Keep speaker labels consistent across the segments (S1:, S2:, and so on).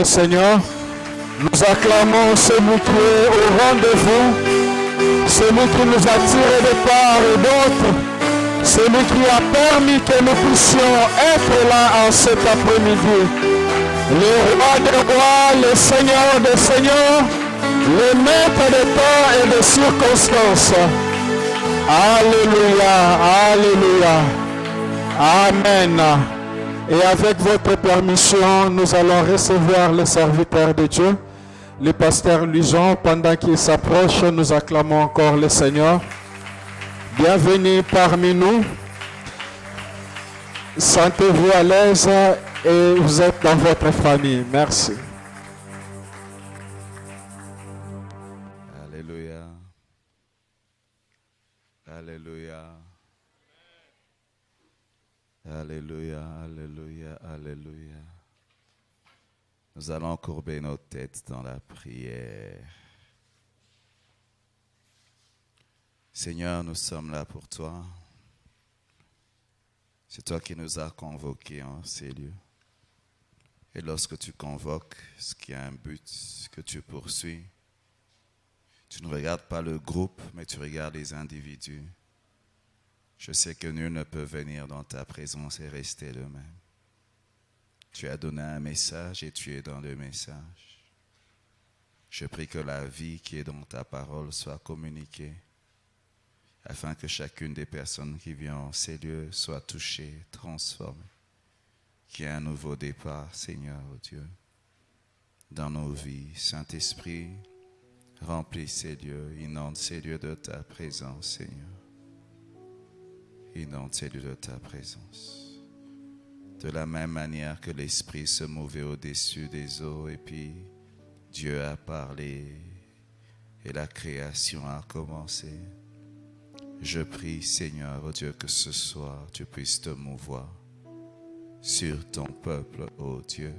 S1: Seigneur, nous acclamons celui qui est au rendez-vous, celui qui nous a tirés de part et d'autre, celui qui a permis que nous puissions être là en cet après-midi. Le roi des rois, le Seigneur des seigneurs, le maître des temps et des circonstances. Alléluia, alléluia, amen. Et avec votre permission, nous allons recevoir le serviteur de Dieu, le pasteur Luison. Pendant qu'il s'approche, nous acclamons encore le Seigneur. Bienvenue parmi nous. Sentez-vous à l'aise et vous êtes dans votre famille. Merci.
S2: Alléluia. Alléluia. Alléluia, alléluia, alléluia. Nous allons courber nos têtes dans la prière. Seigneur, nous sommes là pour toi. C'est toi qui nous as convoqués en ces lieux. Et lorsque tu convoques, ce qui a un but que tu poursuis, tu ne regardes pas le groupe, mais tu regardes les individus. Je sais que nul ne peut venir dans ta présence et rester le même. Tu as donné un message et tu es dans le message. Je prie que la vie qui est dans ta parole soit communiquée, afin que chacune des personnes qui vient en ces lieux soit touchée, transformée, qu'il y ait un nouveau départ, Seigneur, oh Dieu, dans nos vies. Saint-Esprit, remplis ces lieux, inonde ces lieux de ta présence, Seigneur. Inonde ces lieux de ta présence. De la même manière que l'Esprit se mouvait au-dessus des eaux et puis Dieu a parlé et la création a commencé. Je prie, Seigneur, oh Dieu, que ce soir tu puisses te mouvoir sur ton peuple, oh Dieu,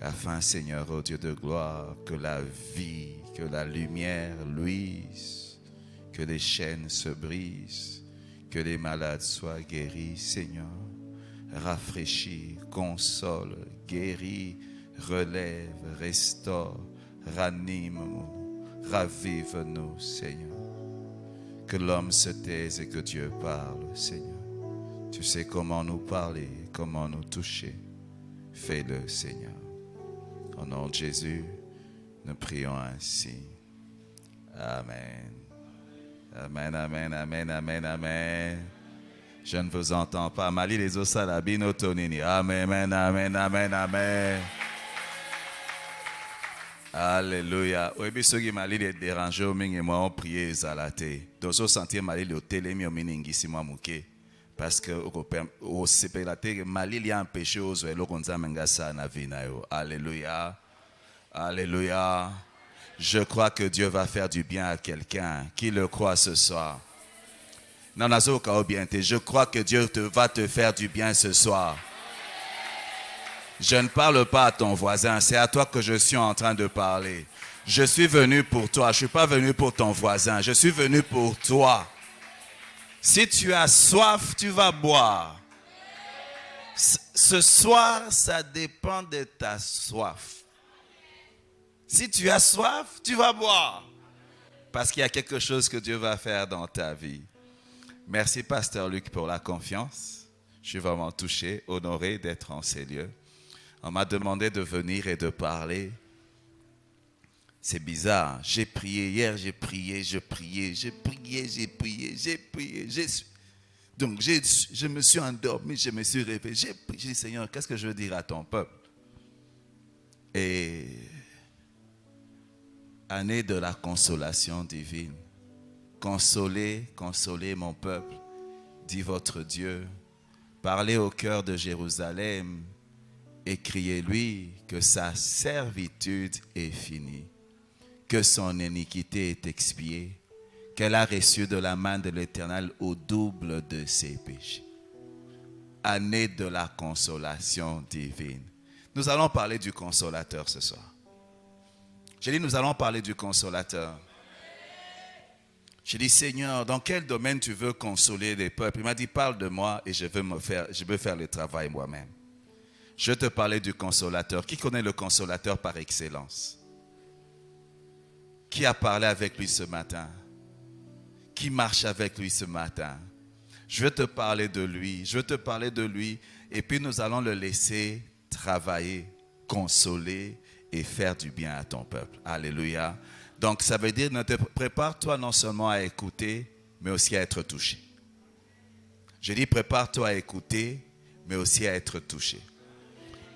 S2: afin, Seigneur, oh Dieu de gloire, que la vie, que la lumière luise, que les chaînes se brisent, que les malades soient guéris, Seigneur. Rafraîchis, console, guéris, relève, restaure, ranime-nous, ravive-nous, Seigneur. Que l'homme se taise et que Dieu parle, Seigneur. Tu sais comment nous parler, comment nous toucher. Fais-le, Seigneur. Au nom de Jésus, nous prions ainsi. Amen. Amen, amen, amen, amen, amen. Je ne vous entends pas. Mali les osalabino tonini. Amen, amen, amen, amen, amen. Alléluia. Oui, ceux qui mali les dérangés au mingi moi on prié zalaté. Donc au sentier mali le télémi au miningi si moi mouké. Parce que au sépelaté mali il y a un péché aux oiseaux qu'on menga ça na vie na yo. Alléluia. Alléluia. Je crois que Dieu va faire du bien à quelqu'un. Qui le croit ce soir? Non, je crois que Dieu va te faire du bien ce soir. Je ne parle pas à ton voisin, c'est à toi que je suis en train de parler. Je suis venu pour toi, je ne suis pas venu pour ton voisin, je suis venu pour toi. Si tu as soif, tu vas boire. Ce soir, ça dépend de ta soif. Si tu as soif, tu vas boire. Parce qu'il y a quelque chose que Dieu va faire dans ta vie. Merci, Pasteur Luc, pour la confiance. Je suis vraiment touché, honoré d'être en ces lieux. On m'a demandé de venir et de parler. C'est bizarre. J'ai prié hier, j'ai prié. Donc, je me suis endormi, je me suis réveillé. J'ai dit, Seigneur, qu'est-ce que je veux dire à ton peuple? Et année de la consolation divine. Consolez, consolez mon peuple, dit votre Dieu. Parlez au cœur de Jérusalem et criez-lui que sa servitude est finie, que son iniquité est expiée, qu'elle a reçu de la main de l'Éternel au double de ses péchés. Année de la consolation divine. Nous allons parler du consolateur ce soir. J'ai dit, nous allons parler du consolateur. J'ai dit, Seigneur, dans quel domaine tu veux consoler les peuples? Il m'a dit, parle de moi et je veux faire le travail moi-même. Je vais te parler du consolateur. Qui connaît le consolateur par excellence? Qui a parlé avec lui ce matin? Qui marche avec lui ce matin? Je vais te parler de lui. Je vais te parler de lui. Et puis nous allons le laisser travailler, consoler et faire du bien à ton peuple. Alléluia. Donc ça veut dire, prépare-toi non seulement à écouter, mais aussi à être touché. Je dis prépare-toi à écouter, mais aussi à être touché.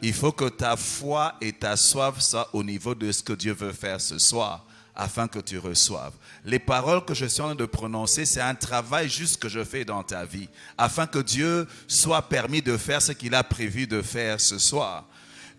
S2: Il faut que ta foi et ta soif soient au niveau de ce que Dieu veut faire ce soir, afin que tu reçoives. Les paroles que je suis en train de prononcer, c'est un travail juste que je fais dans ta vie, afin que Dieu soit permis de faire ce qu'il a prévu de faire ce soir.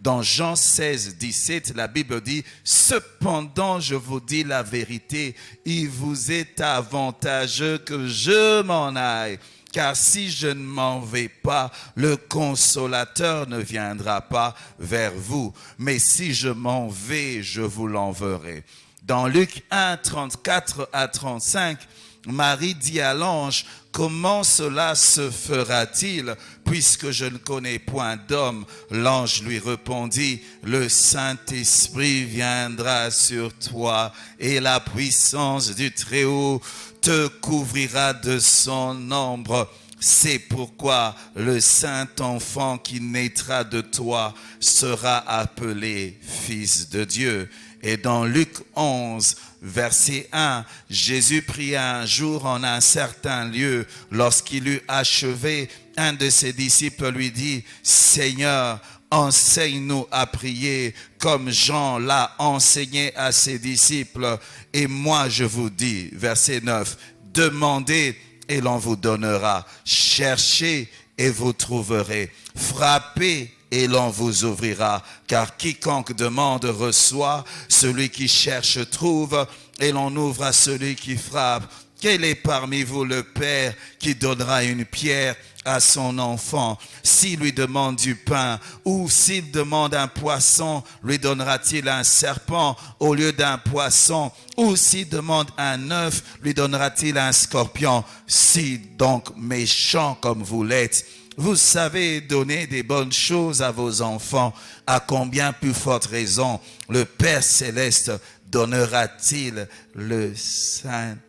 S2: Dans Jean 16, 17, la Bible dit « Cependant, je vous dis la vérité, il vous est avantageux que je m'en aille. Car si je ne m'en vais pas, le consolateur ne viendra pas vers vous. Mais si je m'en vais, je vous l'enverrai. » Dans Luc 1, 34 à 35, Marie dit à l'ange, « Comment cela se fera-t-il, puisque je ne connais point d'homme ?» L'ange lui répondit, « Le Saint-Esprit viendra sur toi, et la puissance du Très-Haut te couvrira de son ombre. C'est pourquoi le Saint-Enfant qui naîtra de toi sera appelé Fils de Dieu. » Et dans Luc 11, verset 1, Jésus pria un jour en un certain lieu. Lorsqu'il eut achevé, un de ses disciples lui dit, « Seigneur, enseigne-nous à prier comme Jean l'a enseigné à ses disciples. Et moi je vous dis, verset 9, demandez et l'on vous donnera. Cherchez et vous trouverez. Frappez et l'on vous ouvrira. Car quiconque demande reçoit, celui qui cherche trouve, et l'on ouvre à celui qui frappe. Quel est parmi vous le père qui donnera une pierre à son enfant? S'il lui demande du pain, ou s'il demande un poisson, lui donnera-t-il un serpent au lieu d'un poisson? Ou s'il demande un œuf, lui donnera-t-il un scorpion? Si donc méchant comme vous l'êtes, vous savez donner des bonnes choses à vos enfants, à combien plus forte raison le Père Céleste donnera-t-il le Saint-Esprit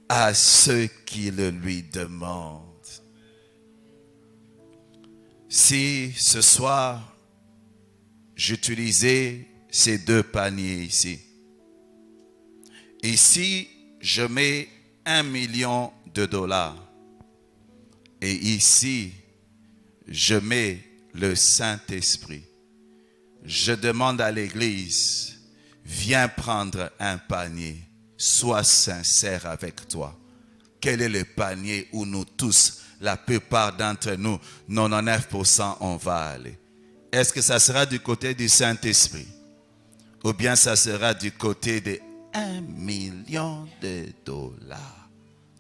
S2: à ceux qui le lui demandent? Si ce soir, j'utilisais ces deux paniers ici, ici, je mets $1 million, et ici, je mets le Saint-Esprit. Je demande à l'Église, viens prendre un panier, sois sincère avec toi. Quel est le panier où nous tous, la plupart d'entre nous, 99%, on va aller? Est-ce que ça sera du côté du Saint-Esprit? Ou bien ça sera du côté de $1 million?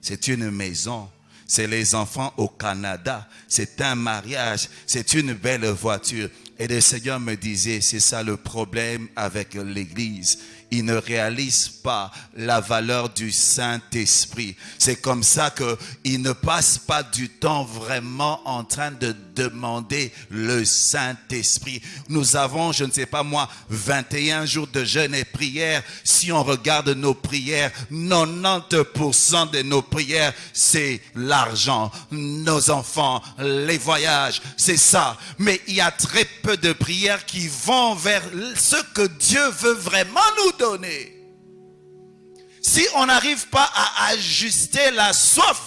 S2: C'est une maison. C'est les enfants au Canada. C'est un mariage. C'est une belle voiture. Et le Seigneur me disait, c'est ça le problème avec l'Église. Ils ne réalisent pas la valeur du Saint-Esprit. C'est comme ça qu'ils ne passent pas du temps vraiment en train de demander le Saint-Esprit. Nous avons, je ne sais pas moi, 21 jours de jeûne et prière. Si on regarde nos prières, 90% de nos prières, c'est l'argent, nos enfants, les voyages, c'est ça. Mais il y a très peu de prières qui vont vers ce que Dieu veut vraiment nous donner. Si on n'arrive pas à ajuster la soif,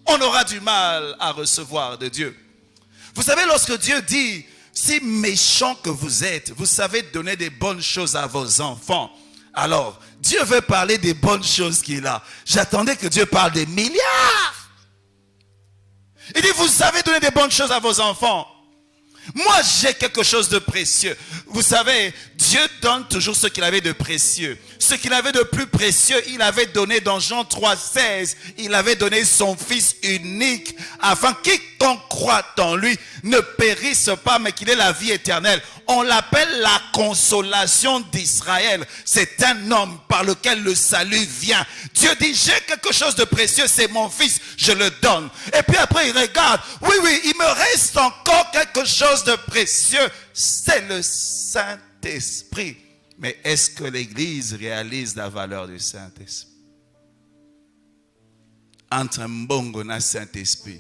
S2: on aura du mal à recevoir de Dieu. Vous savez, lorsque Dieu dit, si méchant que vous êtes, vous savez donner des bonnes choses à vos enfants, alors Dieu veut parler des bonnes choses qu'il a. J'attendais que Dieu parle des milliards. Il dit, vous savez donner des bonnes choses à vos enfants. Moi, j'ai quelque chose de précieux. Vous savez, Dieu donne toujours ce qu'il avait de précieux. Ce qu'il avait de plus précieux, il avait donné dans Jean 3,16. Il avait donné son Fils unique, afin que quiconque croit en lui ne périsse pas, mais qu'il ait la vie éternelle. On l'appelle la consolation d'Israël. C'est un homme par lequel le salut vient. Dieu dit, j'ai quelque chose de précieux, c'est mon fils, je le donne. Et puis après il regarde, oui, il me reste encore quelque chose de précieux, c'est le Saint-Esprit. Mais est-ce que l'Église réalise la valeur du Saint-Esprit? Entre Mbongo et Saint-Esprit.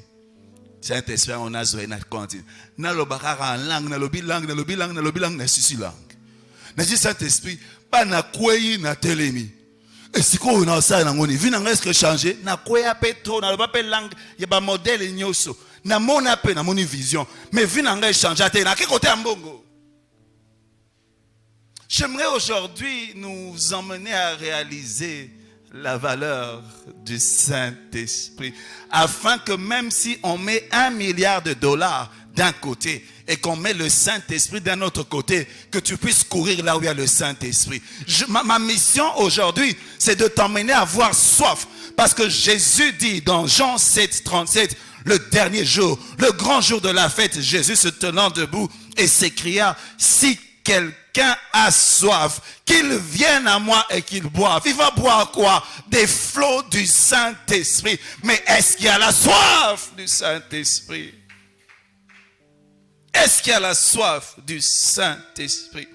S2: Saint-Esprit, on a joué notre continent. Na lo bakara en langue, na lobi langue, na sisi langue. Na dit Saint-Esprit, pas na kweyi na telemi. Et si quoi on a ça na ngoni, vi na ngeske changer, na kweya petro, na lo ba pe langue, y a ba modèle nyoso. Na mona pe na moni vision, mais vi na ngeske changer te na quel côté Mbongo. J'aimerais aujourd'hui nous emmener à réaliser la valeur du Saint-Esprit, afin que même si on met $1 milliard d'un côté et qu'on met le Saint-Esprit d'un autre côté, que tu puisses courir là où il y a le Saint-Esprit. Ma mission aujourd'hui, c'est de t'emmener à avoir soif, parce que Jésus dit dans Jean 7, 37, le dernier jour, le grand jour de la fête, Jésus se tenant debout et s'écria, si quelqu'un a soif, qu'il vienne à moi et qu'il boive. Il va boire quoi? Des flots du Saint-Esprit. Mais est-ce qu'il y a la soif du Saint-Esprit? Est-ce qu'il y a la soif du Saint-Esprit?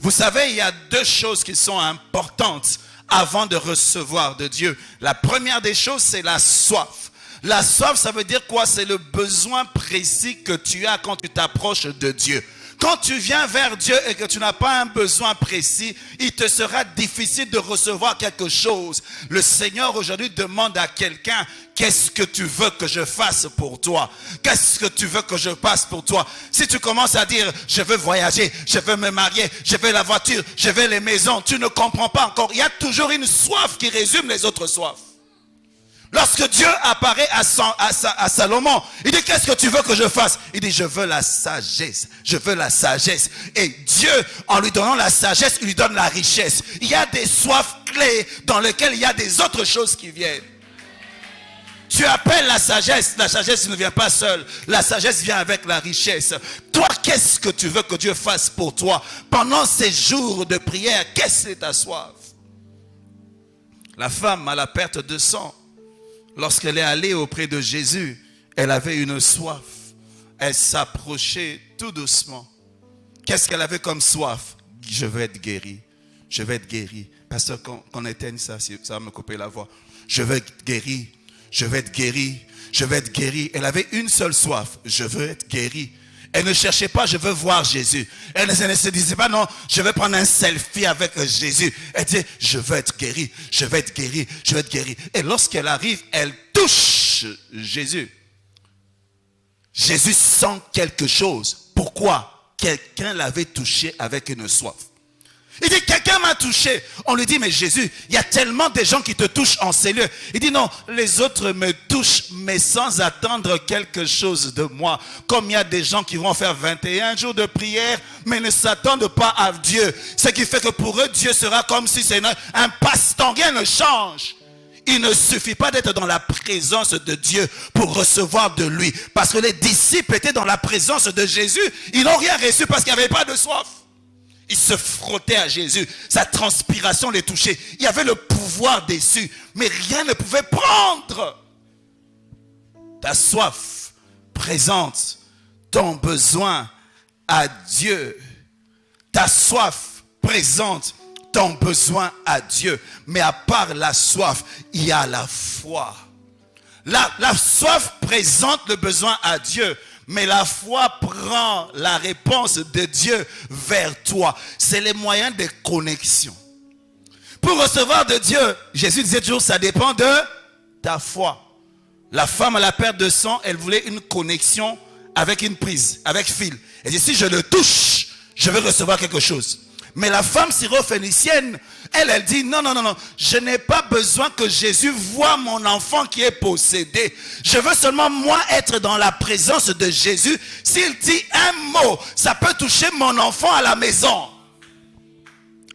S2: Vous savez, il y a deux choses qui sont importantes avant de recevoir de Dieu. La première des choses, c'est la soif. La soif, ça veut dire quoi? C'est le besoin précis que tu as quand tu t'approches de Dieu. Quand tu viens vers Dieu et que tu n'as pas un besoin précis, il te sera difficile de recevoir quelque chose. Le Seigneur aujourd'hui demande à quelqu'un, qu'est-ce que tu veux que je fasse pour toi? Qu'est-ce que tu veux que je fasse pour toi? Si tu commences à dire, je veux voyager, je veux me marier, je veux la voiture, je veux les maisons, tu ne comprends pas encore. Il y a toujours une soif qui résume les autres soifs. Lorsque Dieu apparaît à Salomon, il dit, qu'est-ce que tu veux que je fasse? Il dit, je veux la sagesse. Je veux la sagesse. Et Dieu, en lui donnant la sagesse, il lui donne la richesse. Il y a des soifs clés dans lesquelles il y a des autres choses qui viennent. Tu appelles la sagesse ne vient pas seule. La sagesse vient avec la richesse. Toi, qu'est-ce que tu veux que Dieu fasse pour toi? Pendant ces jours de prière, qu'est-ce que ta soif? La femme à la perte de sang, lorsqu'elle est allée auprès de Jésus, elle avait une soif. Elle s'approchait tout doucement. Qu'est-ce qu'elle avait comme soif? Je veux être guéri. Je veux être guéri. Pasteur, qu'on éteigne ça, ça va me couper la voix. Je veux être guéri. Je veux être guéri. Je veux être guéri. Elle avait une seule soif. Je veux être guéri. Elle ne cherchait pas, je veux voir Jésus. Elle ne se disait pas, non, je vais prendre un selfie avec Jésus. Elle disait, je veux être guéri, je veux être guéri, je veux être guéri. Et lorsqu'elle arrive, elle touche Jésus. Jésus sent quelque chose. Pourquoi? Quelqu'un l'avait touché avec une soif. Il dit, quelqu'un m'a touché. On lui dit, mais Jésus, il y a tellement de gens qui te touchent en ces lieux. Il dit, non, les autres me touchent, mais sans attendre quelque chose de moi. Comme il y a des gens qui vont faire 21 jours de prière, mais ne s'attendent pas à Dieu. Ce qui fait que pour eux, Dieu sera comme si c'est un passe-temps. Rien ne change. Il ne suffit pas d'être dans la présence de Dieu pour recevoir de lui. Parce que les disciples étaient dans la présence de Jésus. Ils n'ont rien reçu parce qu'il n'y avait pas de soif. Ils se frottaient à Jésus. Sa transpiration les touchait. Il y avait le pouvoir dessus. Mais rien ne pouvait prendre. Ta soif présente ton besoin à Dieu. Ta soif présente ton besoin à Dieu. Mais à part la soif, il y a la foi. La soif présente le besoin à Dieu. Mais la foi prend la réponse de Dieu vers toi. C'est les moyens de connexion. Pour recevoir de Dieu, Jésus disait toujours, ça dépend de ta foi. La femme à la perte de sang, elle voulait une connexion avec une prise, avec fil. Elle dit, si je le touche, je vais recevoir quelque chose. Mais la femme syrophénicienne, elle dit, non, je n'ai pas besoin que Jésus voie mon enfant qui est possédé. Je veux seulement, moi, être dans la présence de Jésus. S'il dit un mot, ça peut toucher mon enfant à la maison.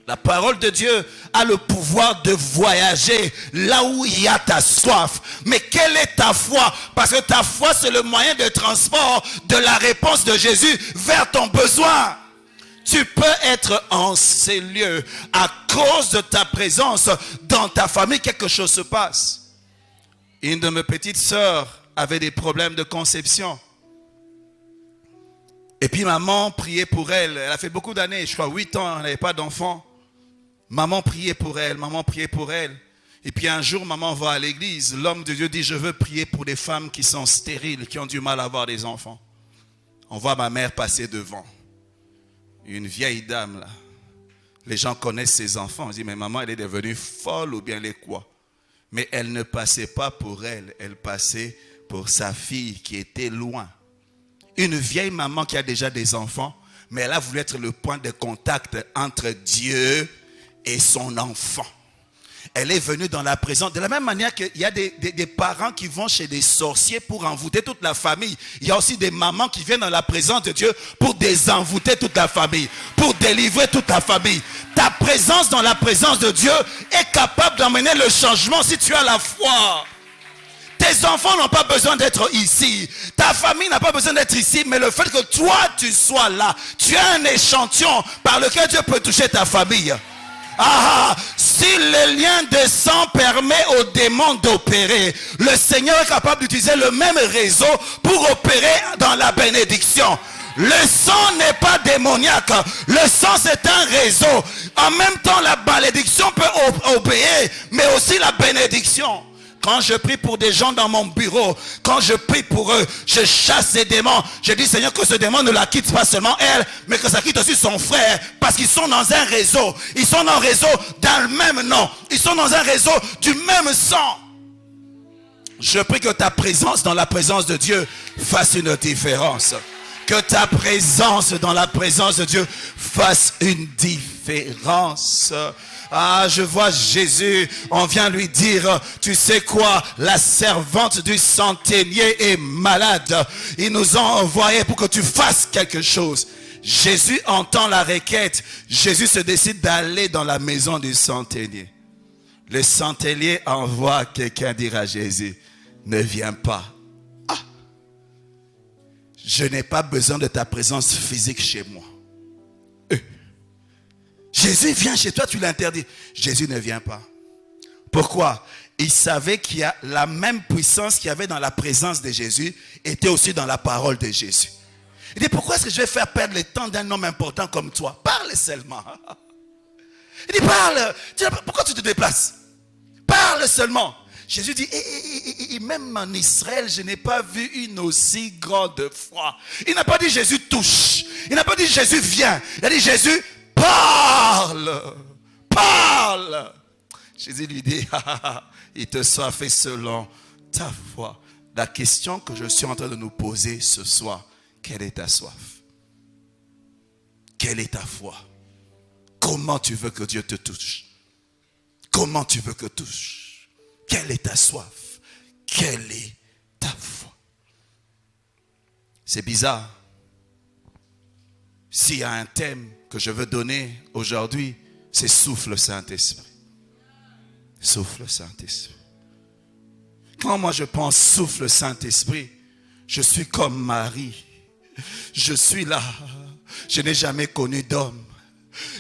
S2: La parole de Dieu a le pouvoir de voyager là où il y a ta soif. Mais quelle est ta foi? Parce que ta foi, c'est le moyen de transport de la réponse de Jésus vers ton besoin. tu peux être en ces lieux. À cause de ta présence dans ta famille, quelque chose se passe. Une de mes petites sœurs avait des problèmes de conception. Et puis maman priait pour elle. Elle a fait beaucoup d'années, je crois 8 ans, elle n'avait pas d'enfant. Maman priait pour elle, maman priait pour elle. Et puis un jour, maman va à l'église. L'homme de Dieu dit, je veux prier pour des femmes qui sont stériles, qui ont du mal à avoir des enfants. On voit ma mère passer devant. Une vieille dame là. Les gens connaissent ses enfants. On dit, mais maman, elle est devenue folle ou bien elle est quoi? Mais elle ne passait pas pour elle. Elle passait pour sa fille qui était loin. Une vieille maman qui a déjà des enfants, mais elle a voulu être le point de contact entre Dieu et son enfant. Elle est venue dans la présence. De la même manière qu'il y a des parents qui vont chez des sorciers pour envoûter toute la famille. Il y a aussi des mamans qui viennent dans la présence de Dieu pour désenvoûter toute la famille. Pour délivrer toute la famille. Ta présence dans la présence de Dieu est capable d'emmener le changement si tu as la foi. Tes enfants n'ont pas besoin d'être ici. Ta famille n'a pas besoin d'être ici. Mais le fait que toi tu sois là, tu as un échantillon par lequel Dieu peut toucher ta famille. Si le lien de sang permet aux démons d'opérer, le Seigneur est capable d'utiliser le même réseau pour opérer dans la bénédiction. Le sang n'est pas démoniaque. Le sang c'est un réseau. En même temps la malédiction peut obéir, mais aussi la bénédiction. Quand je prie pour des gens dans mon bureau, quand je prie pour eux, je chasse ces démons. Je dis, Seigneur, que ce démon ne la quitte pas seulement elle, mais que ça quitte aussi son frère. Parce qu'ils sont dans un réseau. Ils sont dans un réseau dans le même nom. Ils sont dans un réseau du même sang. Je prie que ta présence dans la présence de Dieu fasse une différence. Que ta présence dans la présence de Dieu fasse une différence. Je vois Jésus, on vient lui dire, tu sais quoi, la servante du centenier est malade. Ils nous ont envoyés pour que tu fasses quelque chose. Jésus entend la requête. Jésus se décide d'aller dans la maison du centenier. Le centenier envoie quelqu'un dire à Jésus, ne viens pas. Je n'ai pas besoin de ta présence physique chez moi. Jésus vient chez toi, tu l'interdis. Jésus ne vient pas. Pourquoi? Il savait qu'il y a la même puissance qu'il y avait dans la présence de Jésus était aussi dans la parole de Jésus. Il dit, pourquoi est-ce que je vais faire perdre le temps d'un homme important comme toi? Parle seulement. Il dit, parle. Pourquoi tu te déplaces? Parle seulement. Jésus dit, même en Israël, je n'ai pas vu une aussi grande foi. Il n'a pas dit Jésus touche. Il n'a pas dit Jésus vient. Il a dit Jésus parle. Parle. Jésus lui dit, il te soit fait selon ta foi. La question que je suis en train de nous poser ce soir, quelle est ta soif? Quelle est ta foi? Comment tu veux que Dieu te touche? Comment tu veux que touche? Quelle est ta soif? Quelle est ta foi? C'est bizarre. S'il y a un thème que je veux donner aujourd'hui, c'est souffle Saint-Esprit. Souffle Saint-Esprit. Quand moi je pense souffle Saint-Esprit, je suis comme Marie. Je suis là. Je n'ai jamais connu d'homme.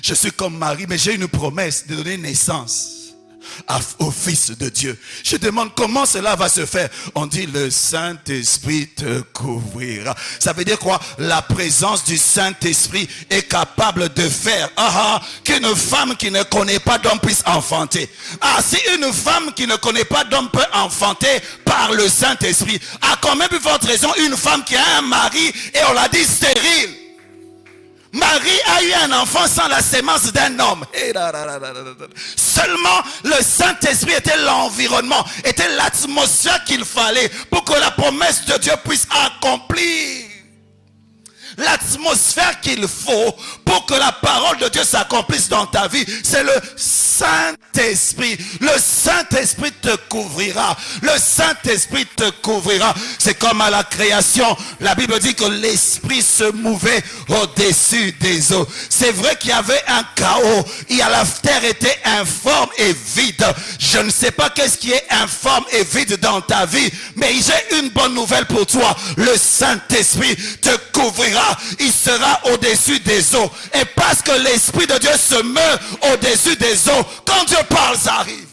S2: Je suis comme Marie, mais j'ai une promesse de donner naissance au Fils de Dieu. Je demande comment cela va se faire. On dit le Saint-Esprit te couvrira. Ça veut dire quoi? La présence du Saint-Esprit est capable de faire qu'une femme qui ne connaît pas d'homme puisse enfanter. Si une femme qui ne connaît pas d'homme peut enfanter par le Saint-Esprit, à combien plus forte raison une femme qui a un mari et on l'a dit stérile? Marie a eu un enfant sans la sémence d'un homme. Seulement le Saint-Esprit était l'environnement, était l'atmosphère qu'il fallait pour que la promesse de Dieu puisse accomplir. L'atmosphère qu'il faut pour que la parole de Dieu s'accomplisse dans ta vie, c'est le Saint-Esprit. Saint-Esprit te couvrira. Le Saint-Esprit te couvrira. C'est comme à la création. La Bible dit que l'Esprit se mouvait au-dessus des eaux. C'est vrai qu'il y avait un chaos. La terre était informe et vide. Je ne sais pas qu'est-ce qui est informe et vide dans ta vie, mais j'ai une bonne nouvelle pour toi. Le Saint-Esprit te couvrira. Il sera au-dessus des eaux. Et parce que l'Esprit de Dieu se meurt au-dessus des eaux, quand Dieu parle, ça arrive.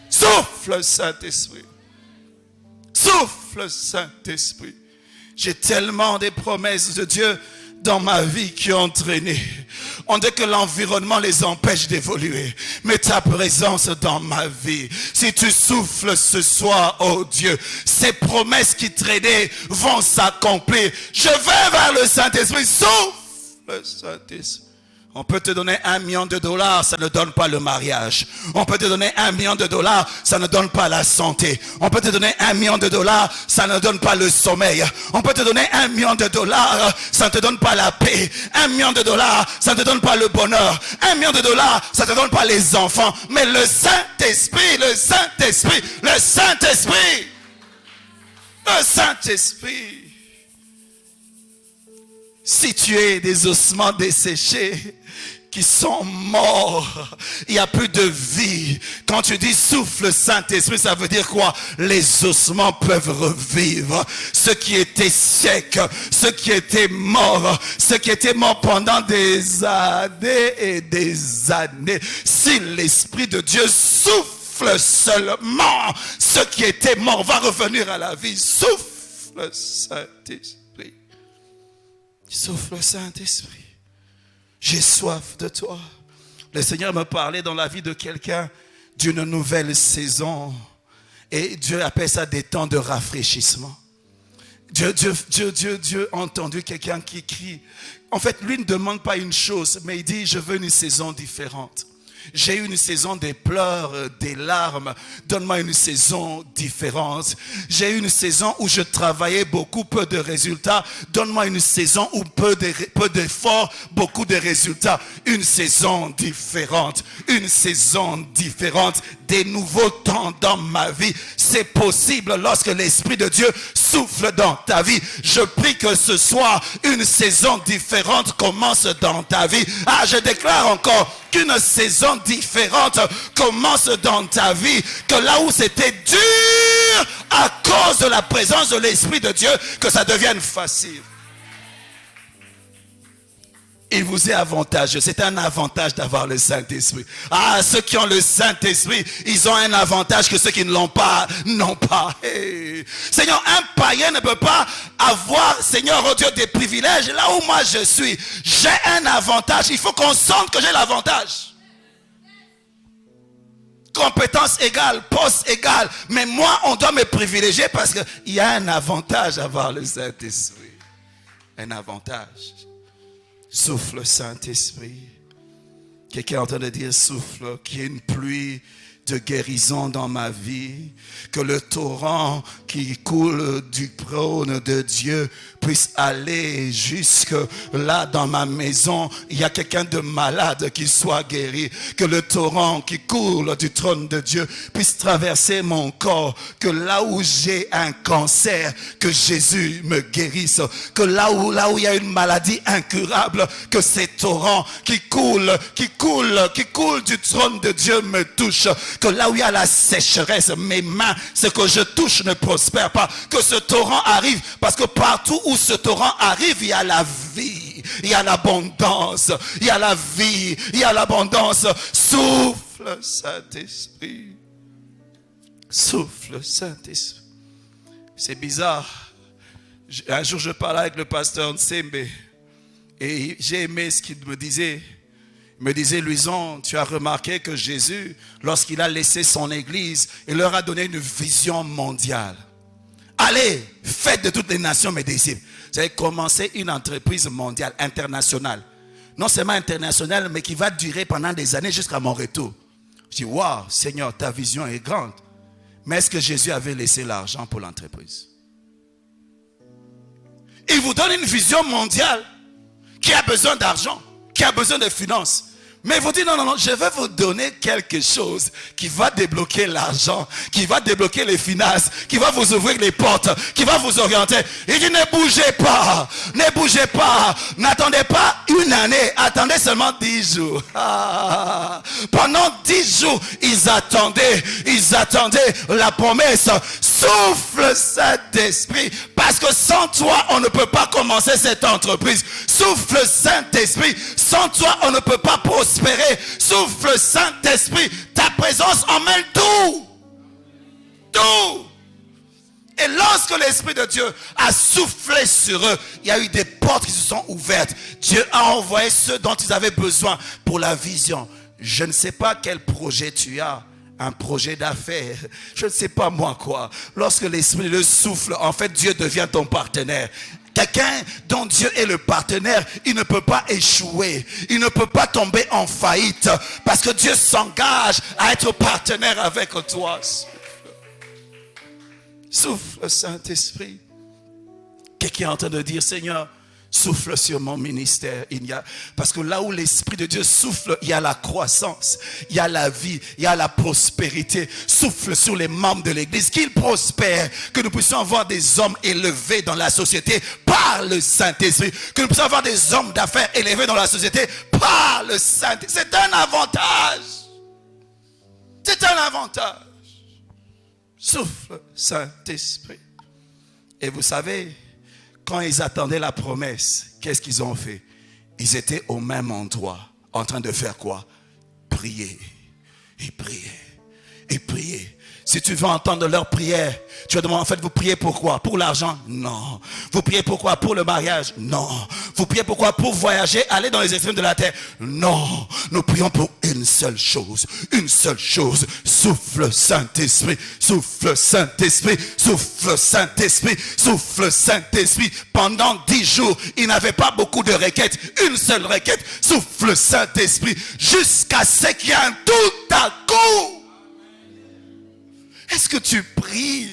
S2: Souffle, Saint-Esprit. Souffle, Saint-Esprit. J'ai tellement des promesses de Dieu dans ma vie qui ont traîné. On dit que l'environnement les empêche d'évoluer. Mais ta présence dans ma vie, si tu souffles ce soir, oh Dieu, ces promesses qui traînaient vont s'accomplir. Je vais vers le Saint-Esprit. Souffle, Saint-Esprit. On peut te donner $1 million, ça ne donne pas le mariage. On peut te donner $1 million, ça ne donne pas la santé. On peut te donner $1 million, ça ne donne pas le sommeil. On peut te donner $1 million, ça ne te donne pas la paix. $1 million, ça ne te donne pas le bonheur. $1 million, ça ne te donne pas les enfants. Mais le Saint-Esprit, le Saint-Esprit, le Saint-Esprit, le Saint-Esprit. Si tu es des ossements desséchés qui sont morts, il n'y a plus de vie. Quand tu dis souffle Saint-Esprit, ça veut dire quoi? Les ossements peuvent revivre. Ceux qui étaient secs, ceux qui étaient morts pendant des années et des années. Si l'Esprit de Dieu souffle seulement, ceux qui étaient morts vont revenir à la vie. Souffle Saint-Esprit. Souffle Saint-Esprit. J'ai soif de toi. Le Seigneur me parlait dans la vie de quelqu'un d'une nouvelle saison. Et Dieu appelle ça des temps de rafraîchissement. Dieu a entendu quelqu'un qui crie. En fait, lui ne demande pas une chose, mais il dit, je veux une saison différente. J'ai eu une saison des pleurs, des larmes. Donne-moi une saison différente. J'ai eu une saison où je travaillais beaucoup, peu de résultats. Donne-moi une saison où peu d'efforts, beaucoup de résultats. Une saison différente. Une saison différente. Des nouveaux temps dans ma vie. C'est possible lorsque l'Esprit de Dieu souffle dans ta vie. Je prie que ce soir, une saison différente commence dans ta vie. Je déclare encore qu'une saison différente commence dans ta vie. Que là où c'était dur à cause de la présence de l'Esprit de Dieu, que ça devienne facile. Il vous est avantageux. C'est un avantage d'avoir le Saint-Esprit. Ceux qui ont le Saint-Esprit, ils ont un avantage que ceux qui ne l'ont pas, n'ont pas. Hey. Seigneur, un païen ne peut pas avoir, Seigneur, oh Dieu, des privilèges. Là où moi je suis, j'ai un avantage. Il faut qu'on sente que j'ai l'avantage. Compétence égale, poste égal. Mais moi, on doit me privilégier parce qu'il y a un avantage à avoir le Saint-Esprit. Un avantage. Souffle, Saint-Esprit. Quelqu'un est en train de dire souffle, qu'il y ait une pluie de guérison dans ma vie, que le torrent qui coule du trône de Dieu puisse aller jusque là dans ma maison. Il y a quelqu'un de malade qui soit guéri, que le torrent qui coule du trône de Dieu puisse traverser mon corps, que là où j'ai un cancer, que Jésus me guérisse, que là où il y a une maladie incurable, que ces torrents qui coulent du trône de Dieu me touchent. Que là où il y a la sécheresse, mes mains, ce que je touche ne prospère pas. Que ce torrent arrive, parce que partout où ce torrent arrive, il y a la vie, il y a l'abondance, il y a la vie, il y a l'abondance. Souffle, Saint-Esprit. Souffle, Saint-Esprit. C'est bizarre. Un jour, je parlais avec le pasteur Nsembe et j'ai aimé ce qu'il me disait. Il me disait, Louison, tu as remarqué que Jésus, lorsqu'il a laissé son église, il leur a donné une vision mondiale. Allez, faites de toutes les nations mes disciples. Vous allez commencer une entreprise mondiale, internationale. Non seulement internationale, mais qui va durer pendant des années jusqu'à mon retour. Je dis, waouh, Seigneur, ta vision est grande. Mais est-ce que Jésus avait laissé l'argent pour l'entreprise? Il vous donne une vision mondiale qui a besoin d'argent, qui a besoin de finances. Mais vous dites, non, je vais vous donner quelque chose qui va débloquer l'argent, qui va débloquer les finances, qui va vous ouvrir les portes, qui va vous orienter. Il dit, ne bougez pas, n'attendez pas une année, attendez seulement 10 jours. Pendant 10 jours, ils attendaient la promesse. Souffle Saint-Esprit, parce que sans toi, on ne peut pas commencer cette entreprise. Souffle Saint-Esprit, sans toi, on ne peut pas prospérer. Souffle Saint-Esprit, ta présence emmène tout. Et lorsque l'Esprit de Dieu a soufflé sur eux, il y a eu des portes qui se sont ouvertes. Dieu a envoyé ceux dont ils avaient besoin pour la vision. Je ne sais pas quel projet tu as. Un projet d'affaires, je ne sais pas moi quoi. Lorsque l'Esprit le souffle, en fait Dieu devient ton partenaire. Quelqu'un dont Dieu est le partenaire, il ne peut pas échouer, il ne peut pas tomber en faillite, parce que Dieu s'engage à être partenaire avec toi. Souffle Saint-Esprit. Quelqu'un est en train de dire, Seigneur, souffle sur mon ministère. Parce que là où l'Esprit de Dieu souffle, il y a la croissance, il y a la vie, il y a la prospérité. Souffle sur les membres de l'Église, qu'ils prospèrent, que nous puissions avoir des hommes élevés dans la société par le Saint-Esprit, que nous puissions avoir des hommes d'affaires élevés dans la société par le Saint-Esprit. C'est un avantage. C'est un avantage. Souffle Saint-Esprit. Et vous savez, quand ils attendaient la promesse, qu'est-ce qu'ils ont fait? Ils étaient au même endroit, en train de faire quoi? Prier. Et prier. Et prier. Si tu veux entendre leur prière, tu vas demander, en fait, vous priez pourquoi? Pour l'argent? Non. Vous priez pourquoi? Pour le mariage? Non. Vous priez pourquoi? Pour voyager, aller dans les extrêmes de la terre? Non. Nous prions pour une seule chose. Une seule chose. Souffle Saint-Esprit. Souffle Saint-Esprit. Souffle Saint-Esprit. Souffle Saint-Esprit. Pendant 10 jours, ils n'avaient pas beaucoup de requêtes. Une seule requête. Souffle Saint-Esprit. Jusqu'à ce qu'il y ait un tout à coup. Est-ce que tu pries?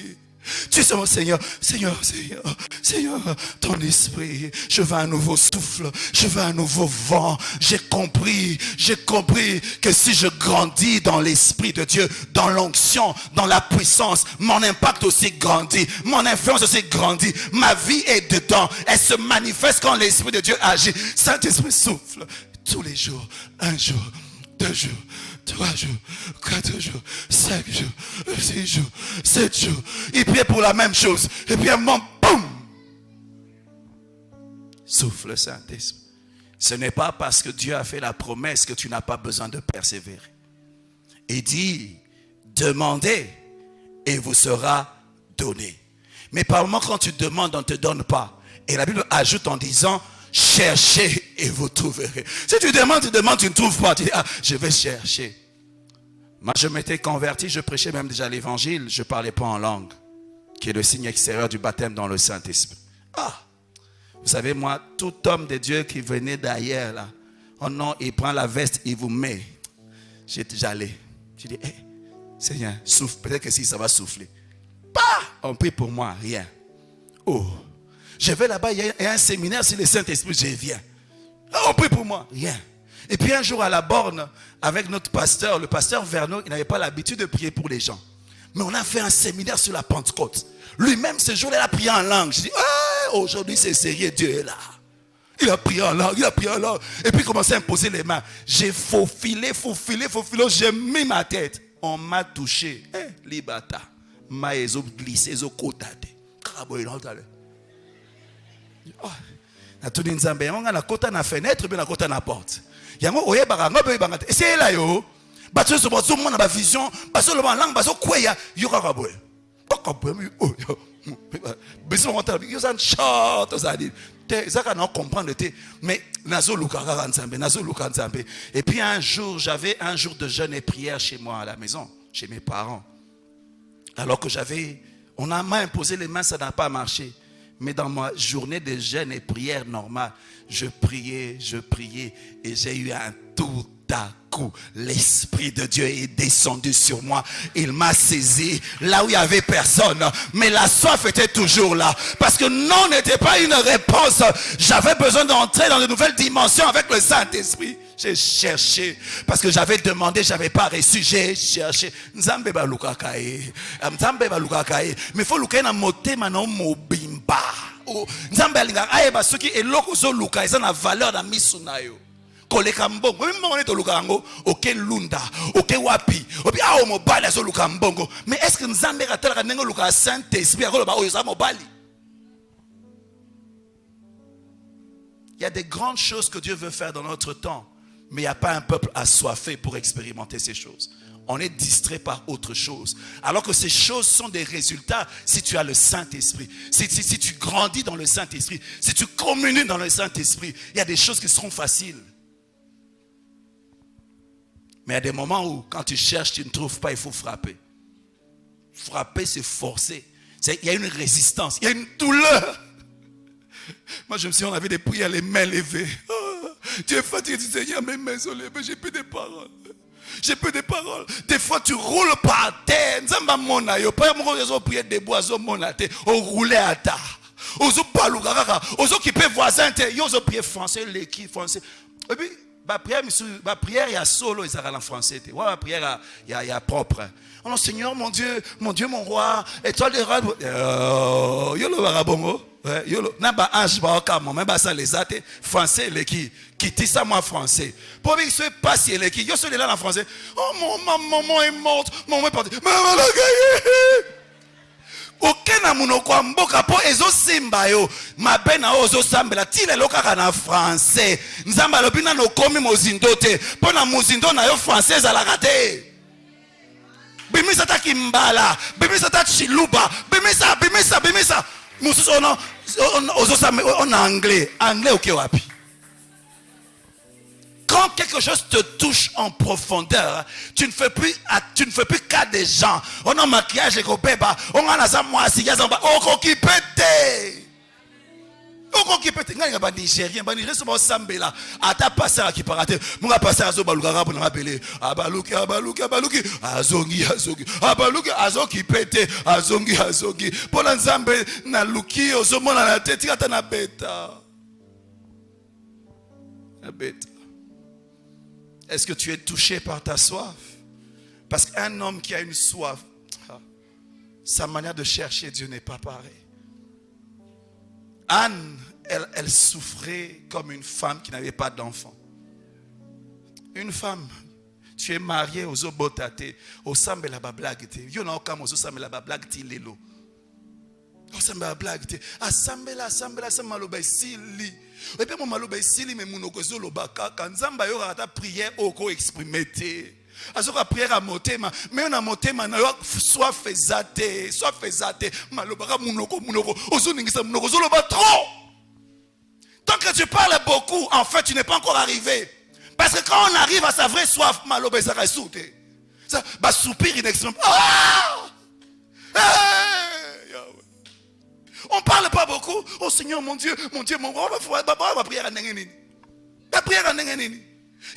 S2: Tu sais, mon Seigneur, Seigneur, ton esprit, je veux un nouveau souffle, je veux un nouveau vent. J'ai compris que si je grandis dans l'Esprit de Dieu, dans l'onction, dans la puissance, mon impact aussi grandit, mon influence aussi grandit, ma vie est dedans, elle se manifeste quand l'Esprit de Dieu agit. Saint-Esprit souffle tous les jours, 1 jour, 2 jours, 3 jours, 4 jours, 5 jours, 6 jours, 7 jours. Il priait pour la même chose. Et puis à un moment, boum! Souffle Saint-Esprit. Ce n'est pas parce que Dieu a fait la promesse que tu n'as pas besoin de persévérer. Il dit, demandez et vous sera donné. Mais par moment, quand tu demandes, on ne te donne pas. Et la Bible ajoute en disant, cherchez et vous trouverez. Si tu demandes, tu ne trouves pas. Tu dis, je vais chercher. Moi, je m'étais converti, je prêchais même déjà l'évangile, je ne parlais pas en langue, qui est le signe extérieur du baptême dans le Saint-Esprit. Vous savez, moi, tout homme de Dieu qui venait d'ailleurs, là, oh non, il prend la veste, il vous met. J'allais. Je dis, Seigneur, souffle. Peut-être que si ça va souffler. On prie pour moi, rien. Je vais là-bas, il y a un séminaire sur le Saint-Esprit, je viens. On prie pour moi, rien. Et puis un jour à la borne, avec notre pasteur, le pasteur Vernon, il n'avait pas l'habitude de prier pour les gens. Mais on a fait un séminaire sur la Pentecôte. Lui-même, ce jour-là, il a prié en langue. Je dis, aujourd'hui c'est sérieux, Dieu est là. Il a prié en langue. Et puis il commençait à me poser les mains. J'ai faufilé, j'ai mis ma tête. On m'a touché. Libata. Maïzo glissé, zo kotate. Krabo il entend. Na tout nzambe on a na kota na fenêtre bien na kota na porte. Yango oyebaka ngobe oyebanga. C'est là yo. Bato so bozo mona ba vision, baso le langue baso kweya yo kakaboy. Kakaboy yo. Beso monta yo san chante ça dit. Zaka non comprendre te mais nazo lukaka nzambe, nazo lukaka nzambe. Et puis un jour, j'avais un jour de jeûne et prière chez moi à la maison, chez mes parents. Alors que on m'a imposé les mains, ça n'a pas marché. Mais dans ma journée de jeûne et prière normale, je priais et j'ai eu un tout d'un coup, l'Esprit de Dieu est descendu sur moi. Il m'a saisi là où il n'y avait personne. Mais la soif était toujours là. Parce que non n'était pas une réponse. J'avais besoin d'entrer dans de nouvelles dimensions avec le Saint-Esprit. J'ai cherché. Parce que j'avais demandé, je n'avais pas reçu. J'ai cherché. Nzambe ba lukakae. Nzambe ba lukakae. Mais il faut lukaye na motema na mobimba. Nzambe alinga ayeba soki eloko zo luka eza na valeur na misu na yo. Koleka mbongo même on est au lukango oke lunda oke wapi obi awo mobali azo luka mbongo. Mais est-ce que nzambe atala nengo luka Saint-Esprit akoloba oyo za mobali? Il y a des grandes choses que Dieu veut faire dans notre temps, mais il n'y a pas un peuple assoiffé pour expérimenter ces choses. On est distrait par autre chose. Alors que ces choses sont des résultats si tu as le Saint-Esprit. Si tu grandis dans le Saint-Esprit, si tu communies dans le Saint-Esprit, il y a des choses qui seront faciles. Mais il y a des moments où, quand tu cherches, tu ne trouves pas, il faut frapper. Frapper, c'est forcer. Il y a une résistance, il y a une douleur. Moi, je me suis dit, on avait des prières, les mains levées. Oh, Dieu est fatigué, tu dis, Seigneur, mes mains sont levées, j'ai plus de paroles. J'ai peu de paroles. Des fois, tu roules par terre. Nzamba mona yo. Pas mon réseau prier des bois zo monate. On roulait à terre. Ozo palugaraka. Ozo qui peut voisin te. Yo zo prier français, l'équipe français. Et puis, ma prière il y a solo et ça en français. Ouais, ma prière il y a propre. Oh Seigneur, mon Dieu, mon roi. Étoile de rade. Yo le barabongo. Yolo naba ange ba okamo même ba ça les athées français les qui dit ça moi français pour que ce passe les qui yo sont là en français. Oh mon maman est morte, maman est partie, maman la gagne aucun munoko mboka po ezo simba yo mabena ozo sambela tile lokaka na français nzamba lobina no komi mozindo te pona mozindo na yo français ala raté bimisa ta kimbala bimisa ta chiluba bimisa Moussous en anglais ok wapi. Quand quelque chose te touche en profondeur, tu ne fais plus cas des gens. On a maquillage et kopeba, on a la moi si yazamba, on qui pète. On qui pète, ngani ba Nigérien, ba Nigérien so sambela. Ata passer qui parate, mon ga passer azo balugara pour m'appeler. Abaluki, azongi. Abaluki azoki pète, azongi. Pour l'ensemble na luki ozo mona na tête ata na beta. Na beta. Est-ce que tu es touché par ta soif? Parce qu'un homme qui a une soif, sa manière de chercher Dieu n'est pas pareille. Anne, elle souffrait comme une femme qui n'avait pas d'enfant. Une femme, tu es marié aux obotate, au sambe la bablagte. Yo na okam aux sambe la bablagte lelo. Au sambe la bablagte. Assemble la maloba sili. Et puis mon maloba sili mais munoko zo baka kanzamba yo rata prière oko exprimer te. Azoka prière à motema, mais on a motema na soit faisate, malobara munoko, ozoningisa munoko, zoloba trop. Tant que tu parles beaucoup, en fait, tu n'es pas encore arrivé. Parce que quand on arrive à sa vraie soif, maloba zaka soute. Ça va soupir in extrême. On parle pas beaucoup. Oh Seigneur, mon Dieu, mon roi, ma prière à nengenini. La prière à nengenini.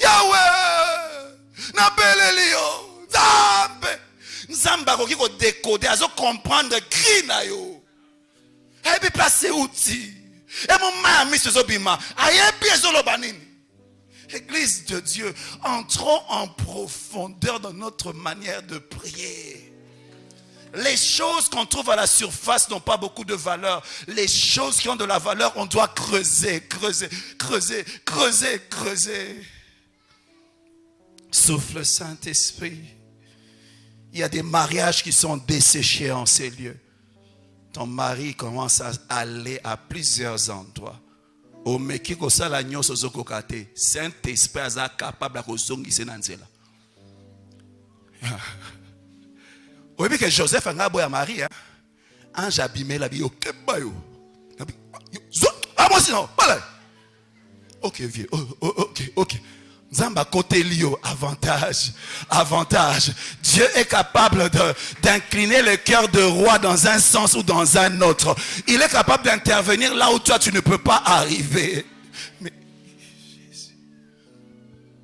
S2: Yahweh! Na belelio nzamba koki ko décoder azo comprendre cri na yo et puis placer outil et mon mami se zobima ayebi ezoloba nini. Église de Dieu, entrons en profondeur dans notre manière de prier. Les choses qu'on trouve à la surface n'ont pas beaucoup de valeur. Les choses qui ont de la valeur, on doit creuser. Souffle Saint-Esprit. Il y a des mariages qui sont desséchés en ces lieux. Ton mari commence à aller à plusieurs endroits. Au Mekiko Salagno Sozokokate, Saint-Esprit est capable de se nanzela. Oui, que Joseph a ngabo ya Marie, ange abîmé la bio kebayo. Ah moi sinon, voilà. Ok vieux, ok. Zamba côté lio, avantage. Dieu est capable d'incliner le cœur de roi dans un sens ou dans un autre. Il est capable d'intervenir là où toi tu ne peux pas arriver. Mais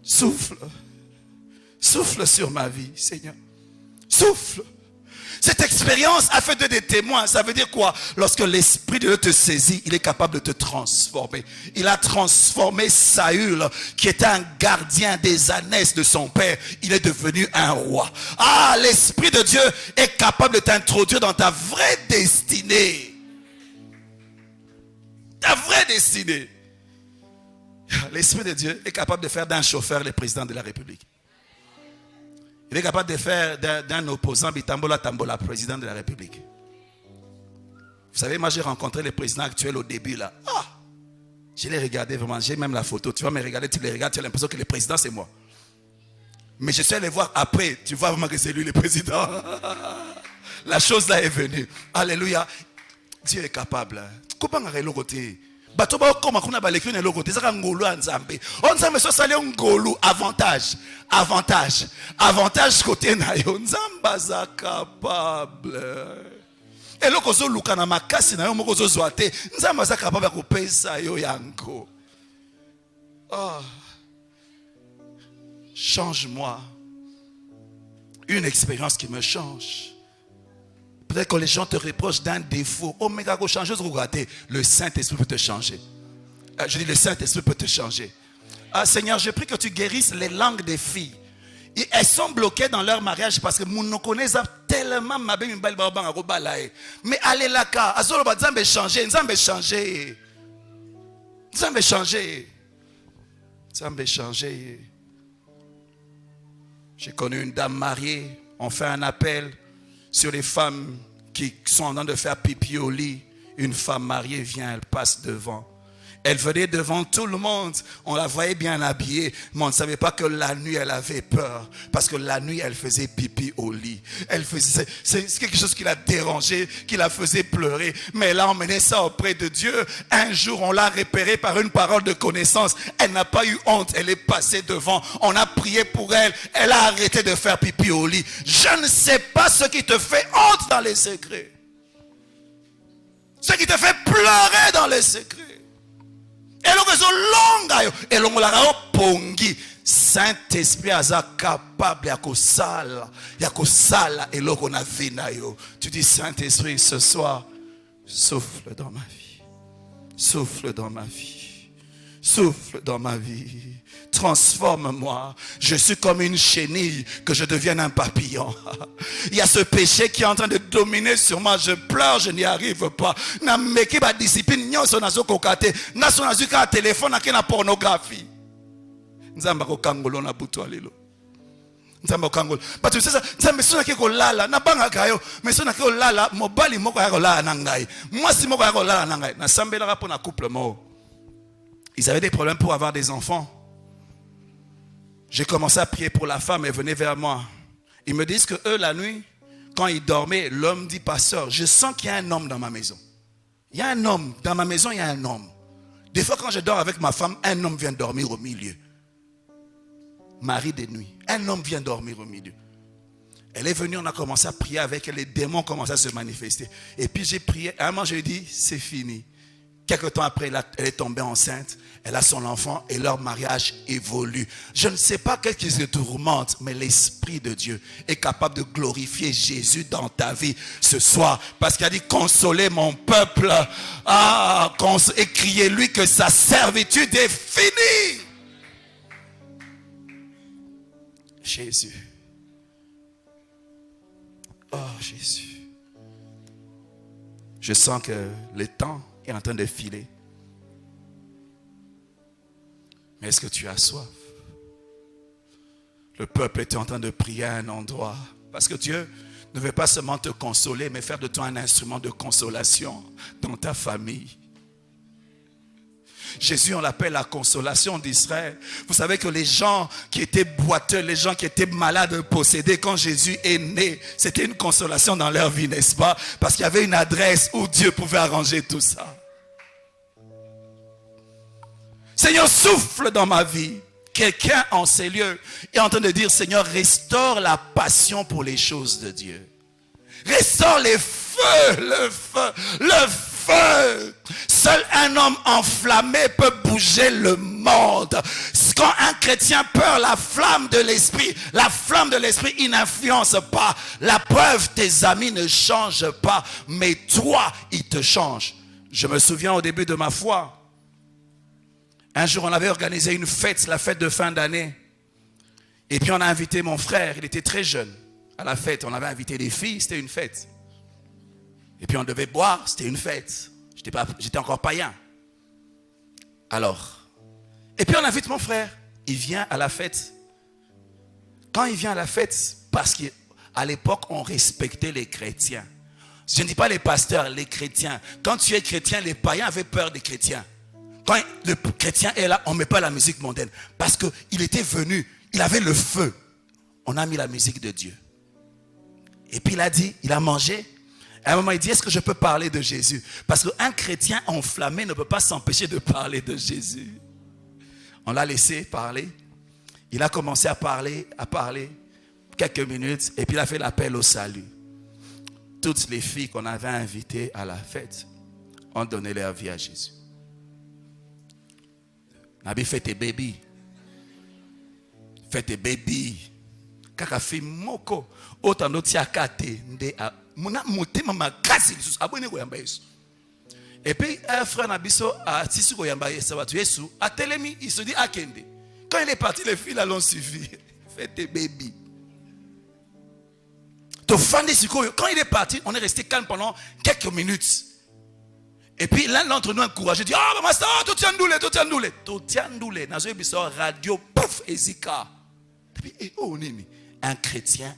S2: Souffle. Souffle sur ma vie, Seigneur. Souffle. Cette expérience a fait des témoins. Ça veut dire quoi? Lorsque l'Esprit de Dieu te saisit, il est capable de te transformer. Il a transformé Saül, qui était un gardien des ânesses de son père. Il est devenu un roi. Ah, l'Esprit de Dieu est capable de t'introduire dans ta vraie destinée. Ta vraie destinée. L'Esprit de Dieu est capable de faire d'un chauffeur le président de la République. Il est capable de faire d'un opposant Bitambola Tambola président de la République. Vous savez, moi j'ai rencontré le président actuel au début là. Ah, je l'ai regardé vraiment, j'ai même la photo. Tu vas me regarder, tu les regardes, tu as l'impression que le président c'est moi. Mais je suis allé voir après, tu vois vraiment que c'est lui le président. La chose là est venue. Alléluia. Dieu est capable. Comment on côté? Bato ba koma kuna ba lekyo na lokote zaka ngolu anzambe onzambe so sale ngolu avantage côté na yo nzamba za capable eloko zo luka na makasi na yo moko zo zoate nzamba za capable ko pesa yo yanko. Oh, change-moi, une expérience qui me change. Peut-être que les gens te reprochent d'un défaut. Oh, mais quand tu changes, le Saint-Esprit peut te changer. Je dis, le Saint-Esprit peut te changer. Ah, Seigneur, je prie que tu guérisses les langues des filles. Et elles sont bloquées dans leur mariage parce que nous connaissons tellement ma belle mais allez là, Nzambe changer, Nzambe changer. Nzambe changer. Nzambe changer. J'ai connu une dame mariée. On fait un appel sur les femmes qui sont en train de faire pipi au lit. Une femme mariée vient, elle passe devant. Elle venait devant tout le monde. On la voyait bien habillée, mais on ne savait pas que la nuit, elle avait peur. Parce que la nuit, elle faisait pipi au lit. C'est quelque chose qui l'a dérangée, qui la faisait pleurer. Mais elle a emmené ça auprès de Dieu. Un jour, on l'a repérée par une parole de connaissance. Elle n'a pas eu honte. Elle est passée devant. On a prié pour elle. Elle a arrêté de faire pipi au lit. Je ne sais pas ce qui te fait honte dans les secrets. Ce qui te fait pleurer dans les secrets. Saint-Esprit est capable de tu dis Saint-Esprit ce soir, souffle dans ma vie, souffle dans ma vie, souffle dans ma vie, transforme-moi. Je suis comme une chenille, que je devienne un papillon. Il y a ce péché qui est en train de dominer sur moi. Je pleure, je n'y arrive pas. Na meki ba discipline nyonso nazo kokate. Na so nazuka téléphone na kena pornographie. Nzamba ko kangolo na butu alelo. Nzamba ko kangolo. But tu sais ça, nzamba so na ke ko lala na banga kayo. Mais so na ke ko lala mobali moko ya ko lala na ngai. Mwasi moko ya ko lala na ngai. Na sambela ka pona couple mo. Ils avaient des problèmes pour avoir des enfants. J'ai commencé à prier pour la femme, elle venait vers moi. Ils me disent que eux, la nuit, quand ils dormaient, l'homme dit, pasteur, je sens qu'il y a un homme dans ma maison. Il y a un homme, dans ma maison, il y a un homme. Des fois, quand je dors avec ma femme, un homme vient dormir au milieu. Marie de nuit, un homme vient dormir au milieu. Elle est venue, on a commencé à prier avec elle, les démons commençaient à se manifester. Et puis j'ai prié, à un moment je lui ai dit, c'est fini. Quelque temps après, elle est tombée enceinte, elle a son enfant et leur mariage évolue. Je ne sais pas qu'est-ce qui se tourmente, mais l'Esprit de Dieu est capable de glorifier Jésus dans ta vie ce soir. Parce qu'il a dit, consolez mon peuple, et criez-lui que sa servitude est finie. Jésus. Oh Jésus. Je sens que le temps est en train de filer. Mais est-ce que tu as soif? Le peuple était en train de prier à un endroit. Parce que Dieu ne veut pas seulement te consoler, mais faire de toi un instrument de consolation dans ta famille. Jésus, on l'appelle la consolation d'Israël. Vous savez que les gens qui étaient boiteux, les gens qui étaient malades, possédés, quand Jésus est né, c'était une consolation dans leur vie, n'est-ce pas? Parce qu'il y avait une adresse où Dieu pouvait arranger tout ça. Seigneur, souffle dans ma vie. Quelqu'un en ces lieux est en train de dire, Seigneur, restaure la passion pour les choses de Dieu. Restaure les feux, le feu, le feu. Seul un homme enflammé peut bouger le monde. Quand un chrétien peur, la flamme de l'esprit, il n'influence pas. La preuve, tes amis ne changent pas, mais toi, il te change. Je me souviens au début de ma foi, un jour on avait organisé une fête, la fête de fin d'année. Et puis on a invité mon frère, il était très jeune. À la fête, on avait invité des filles, c'était une fête. Et puis on devait boire, c'était une fête. J'étais encore païen. Alors, et puis on invite mon frère. Il vient à la fête. Quand il vient à la fête, parce qu'à l'époque, on respectait les chrétiens. Je ne dis pas les pasteurs, les chrétiens. Quand tu es chrétien, les païens avaient peur des chrétiens. Quand le chrétien est là, on ne met pas la musique mondaine. Parce qu'il était venu, il avait le feu. On a mis la musique de Dieu. Et puis il a dit, il a mangé. À un moment, il dit, est-ce que je peux parler de Jésus? Parce qu'un chrétien enflammé ne peut pas s'empêcher de parler de Jésus. On l'a laissé parler. Il a commencé à parler quelques minutes. Et puis il a fait l'appel au salut. Toutes les filles qu'on avait invitées à la fête ont donné leur vie à Jésus. Nabi fait tes baby. Fais tes baby. Kaka fi moko. Autant d'autres akate. Et puis un frère Nabiso a tissu koyamba Yesu a telemi, il se dit akende. Quand il est parti, les filles l'ont suivi. Fais tes baby. Quand il est parti, on est resté calme pendant quelques minutes. Et puis l'un d'entre nous a encouragé, dit, ah, maman, tout tient doulé. Nazo biso radio, pouf, ezika. Et puis, oh, nini. Un chrétien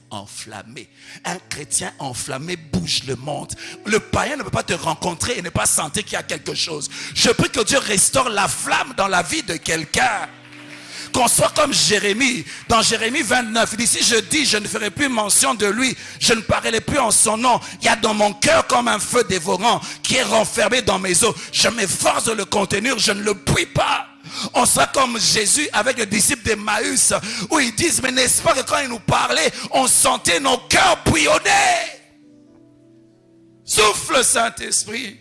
S2: enflammé bouge le monde. Le païen ne peut pas te rencontrer et ne pas sentir qu'il y a quelque chose. Je prie que Dieu restaure la flamme dans la vie de quelqu'un. Qu'on soit comme Jérémie. Dans Jérémie 29, il dit, si je dis, je ne ferai plus mention de lui, je ne parlerai plus en son nom. Il y a dans mon cœur comme un feu dévorant qui est renfermé dans mes os. Je m'efforce de le contenir, je ne le puis pas. On sera comme Jésus avec les disciples d'Emmaüs, où ils disent, mais n'est-ce pas que quand il nous parlait, on sentait nos cœurs bouillonner. Souffle, Saint-Esprit.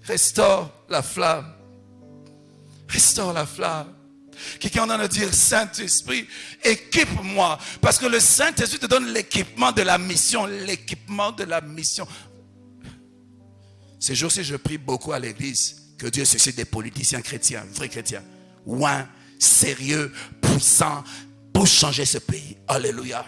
S2: Restaure la flamme. Restaure la flamme. Quelqu'un en a à dire, Saint-Esprit, équipe-moi. Parce que le Saint-Esprit te donne l'équipement de la mission. L'équipement de la mission. Ces jours-ci, je prie beaucoup à l'église. Que Dieu suscite des politiciens chrétiens, vrais chrétiens, ouin, sérieux, puissants, pour changer ce pays. Alléluia.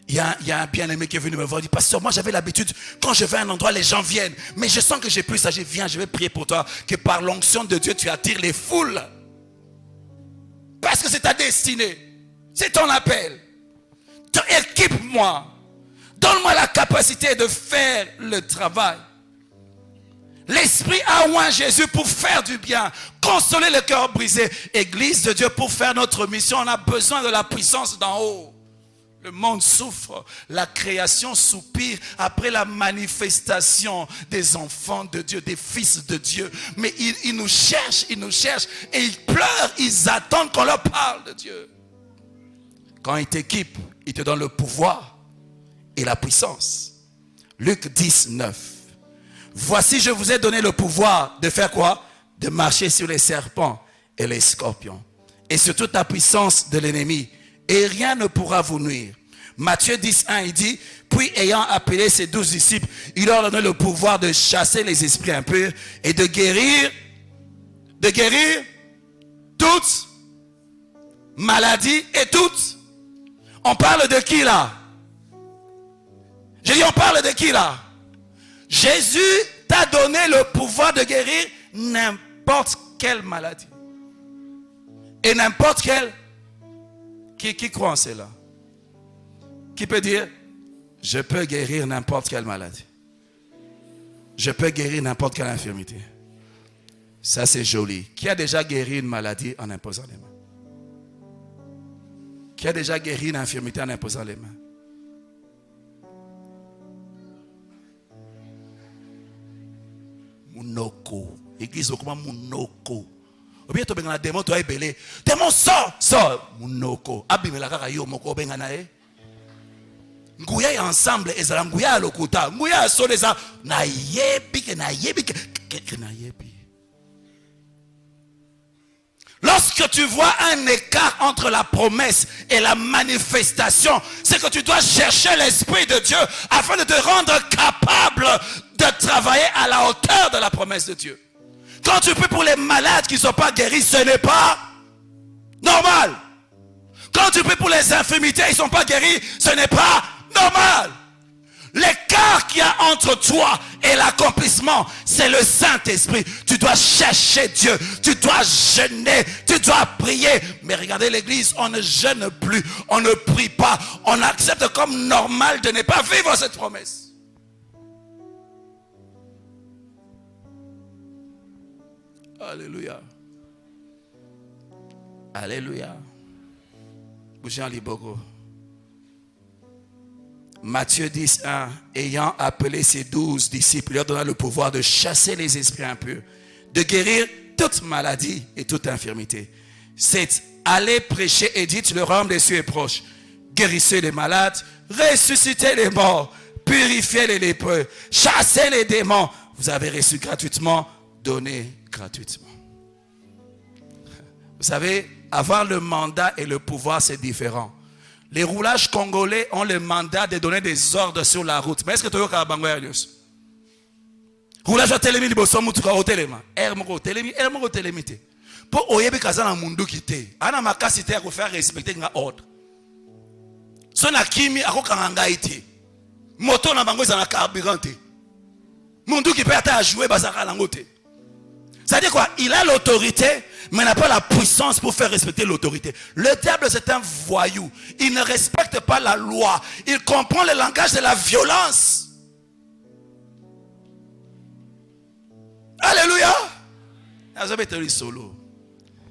S2: Il y a un bien-aimé qui est venu me voir, il dit, pasteur, moi j'avais l'habitude, quand je vais à un endroit, les gens viennent. Mais je sens que j'ai plus ça, viens, je vais prier pour toi, que par l'onction de Dieu, tu attires les foules. Parce que c'est ta destinée. C'est ton appel. Équipe-moi. Donne-moi la capacité de faire le travail. L'Esprit a oint Jésus pour faire du bien, consoler le cœur brisé. Église de Dieu, pour faire notre mission, on a besoin de la puissance d'en haut. Le monde souffre, la création soupire après la manifestation des enfants de Dieu, des fils de Dieu. Mais ils nous cherchent et ils pleurent, ils attendent qu'on leur parle de Dieu. Quand il t'équipe, il te donne le pouvoir et la puissance. Luc 10, 9. Voici, je vous ai donné le pouvoir de faire quoi? De marcher sur les serpents et les scorpions. Et sur toute la puissance de l'ennemi. Et rien ne pourra vous nuire. Matthieu 10, 1, il dit, puis ayant appelé ses 12 disciples, il leur a donné le pouvoir de chasser les esprits impurs et de guérir toutes maladies et toutes. On parle de qui là? J'ai dit, on parle de qui là? Jésus t'a donné le pouvoir de guérir n'importe quelle maladie. Et n'importe quelle. Qui croit en cela? Qui peut dire, je peux guérir n'importe quelle maladie. Je peux guérir n'importe quelle infirmité. Ça c'est joli. Qui a déjà guéri une maladie en imposant les mains? Qui a déjà guéri une infirmité en imposant les mains? Munoko. Église comment Munoko. Obien to benga na démon to ebele. Démon sort Munoko. Abimela kaka yo moko benga na e. Nguya ya ensemble ezala nguya ya lokuta. Nguya ya so eza na yebi ke na yebi. Lorsque tu vois un écart entre la promesse et la manifestation, c'est que tu dois chercher l'Esprit de Dieu afin de te rendre capable de travailler à la hauteur de la promesse de Dieu. Quand tu pries pour les malades qui ne sont pas guéris, ce n'est pas normal. Quand tu pries pour les infirmités, ils ne sont pas guéris, ce n'est pas normal. L'écart qu'il y a entre toi et l'accomplissement, c'est le Saint-Esprit. Tu dois chercher Dieu, tu dois jeûner, tu dois prier. Mais regardez l'église, on ne jeûne plus, on ne prie pas, on accepte comme normal de ne pas vivre cette promesse. Alléluia. Alléluia. Bouchan Liboko. Matthieu 10, 1, ayant appelé ses 12 disciples, leur donna le pouvoir de chasser les esprits impurs, de guérir toute maladie et toute infirmité. C'est allez prêcher et dites, le royaume des cieux est proche. Guérissez les malades, ressuscitez les morts, purifiez les lépreux, chassez les démons. Vous avez reçu gratuitement, donnez gratuitement. Vous savez, avoir le mandat et le pouvoir, c'est différent. Les roulages congolais ont le mandat de donner des ordres sur la route. Mais est-ce que tu as un roulage à télémi, au téléma. Pour oyebi kazana mundu kite. Ana makasite à faire respecter un ordre. Son akimi à kokanga ite. Moto na bango na carburant. Mundu qui peut à jouer bazaka langote. Ça dit quoi? Il a l'autorité, mais n'a pas la puissance pour faire respecter l'autorité. Le diable, c'est un voyou. Il ne respecte pas la loi. Il comprend le langage de la violence. Alléluia.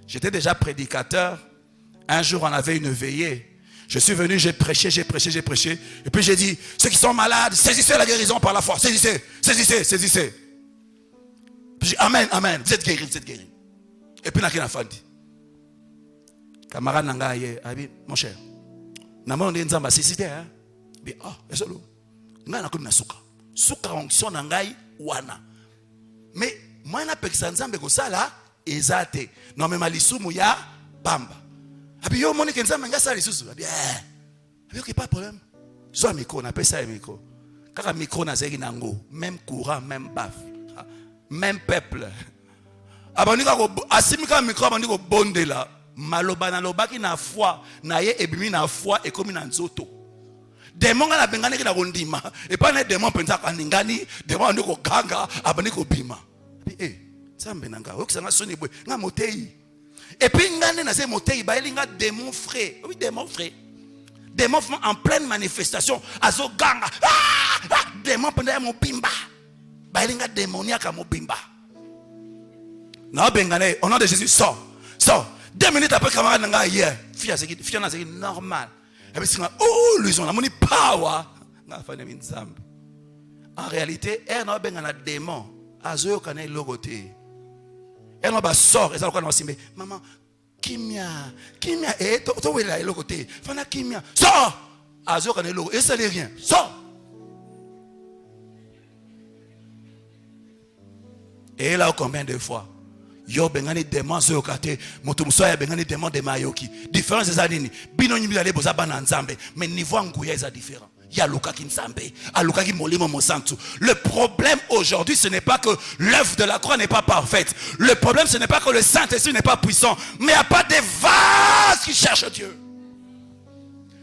S2: J'étais déjà prédicateur. Un jour, on avait une veillée. Je suis venu, j'ai prêché. Et puis j'ai dit, ceux qui sont malades, saisissez la guérison par la foi. Saisissez. Puis j'ai dit, amen, vous êtes guéris. Et puis, il y a un camarade Nangaye, mon cher, Namon de Nzamba, c'est cité, hein? C'est ça, n'a pas souka onction Nangaye, wana. Mais, moi, je n'ai pas Nzamba, ça là, ezate. Non, mais Malisou, mouya, bamba. Puis, yo, Monique Nzamba, nga ça, les sous. Ok, pas de problème. Soit micro, on appelle ça un micro. Car un micro, n'a pas nango, même courant, même baf. Même peuple. Asimika micro abandiko bondela. Maloba na loba ki na foi, na ye ebimi na foi et comme na nzoto. Démon na bengani ki na kondima. Et pas na démon penza kaningani, démon ndiko ganga abandiko bima. Sambe nanga, okisanga soni bwe, nga motei. Et puis ngane na se motei ba elinga démon frais. Oui, démon frais. Démon en pleine manifestation, azo ganga. Démon pendant mon bimba. Baïlinga démoniaque à Mobimba. Non, Bengane, au nom de Jésus, sors. 2 minutes après, camarade Nanga hier, fille n'a c'est normal. Et puis, oh, lui, on a mon power. En réalité, elle n'a pas un démon. Azo kanai logoté. Elle n'a pas sort. Et ça, on a dit, maman, Kimia, et toi, où est la logoté? Fana Kimia, sors. Azo kanai logoté. Et ça n'est rien. Sors. Et là, combien de fois? Yo bengani démon zo kate, motumso ya bengani démon de mayoki. Différence des années. Bino nyi bilale boza bana nzambe, mais niveau nguya est différent. Ya luka ki nzambe, a luka ki molimo mosantu. Le problème aujourd'hui, ce n'est pas que l'œuvre de la croix n'est pas parfaite. Le problème, ce n'est pas que le Saint-Esprit n'est pas puissant, mais il n'y a pas des vases qui cherchent Dieu.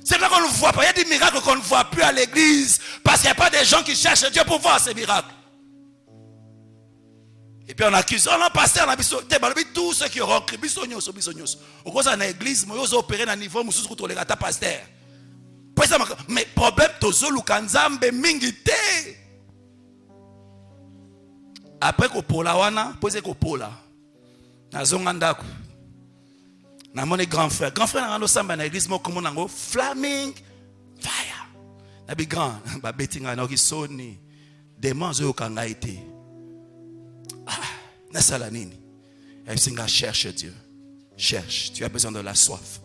S2: C'est là qu'on ne voit pas. Il y a des miracles qu'on ne voit plus à l'église parce qu'il n'y a pas des gens qui cherchent Dieu pour voir ces miracles. Et puis on accuse, on a passé, on a dit, tous ceux qui auront crié, au cause de l'église, moi, ils ont opéré à niveau, ils ont les gars pasteur. Mais problème, tous les kanzambe mingite. Après que pour la wana, posez que pour la. Nazongandaku. Na mon grand frère na ngando samba na église mo comme nango flaming fire. Na bi grand ba betinga na ki soni. Démon zo kanga été. Nasala nini? Et singa cherche Dieu. Cherche, tu as besoin de la soif.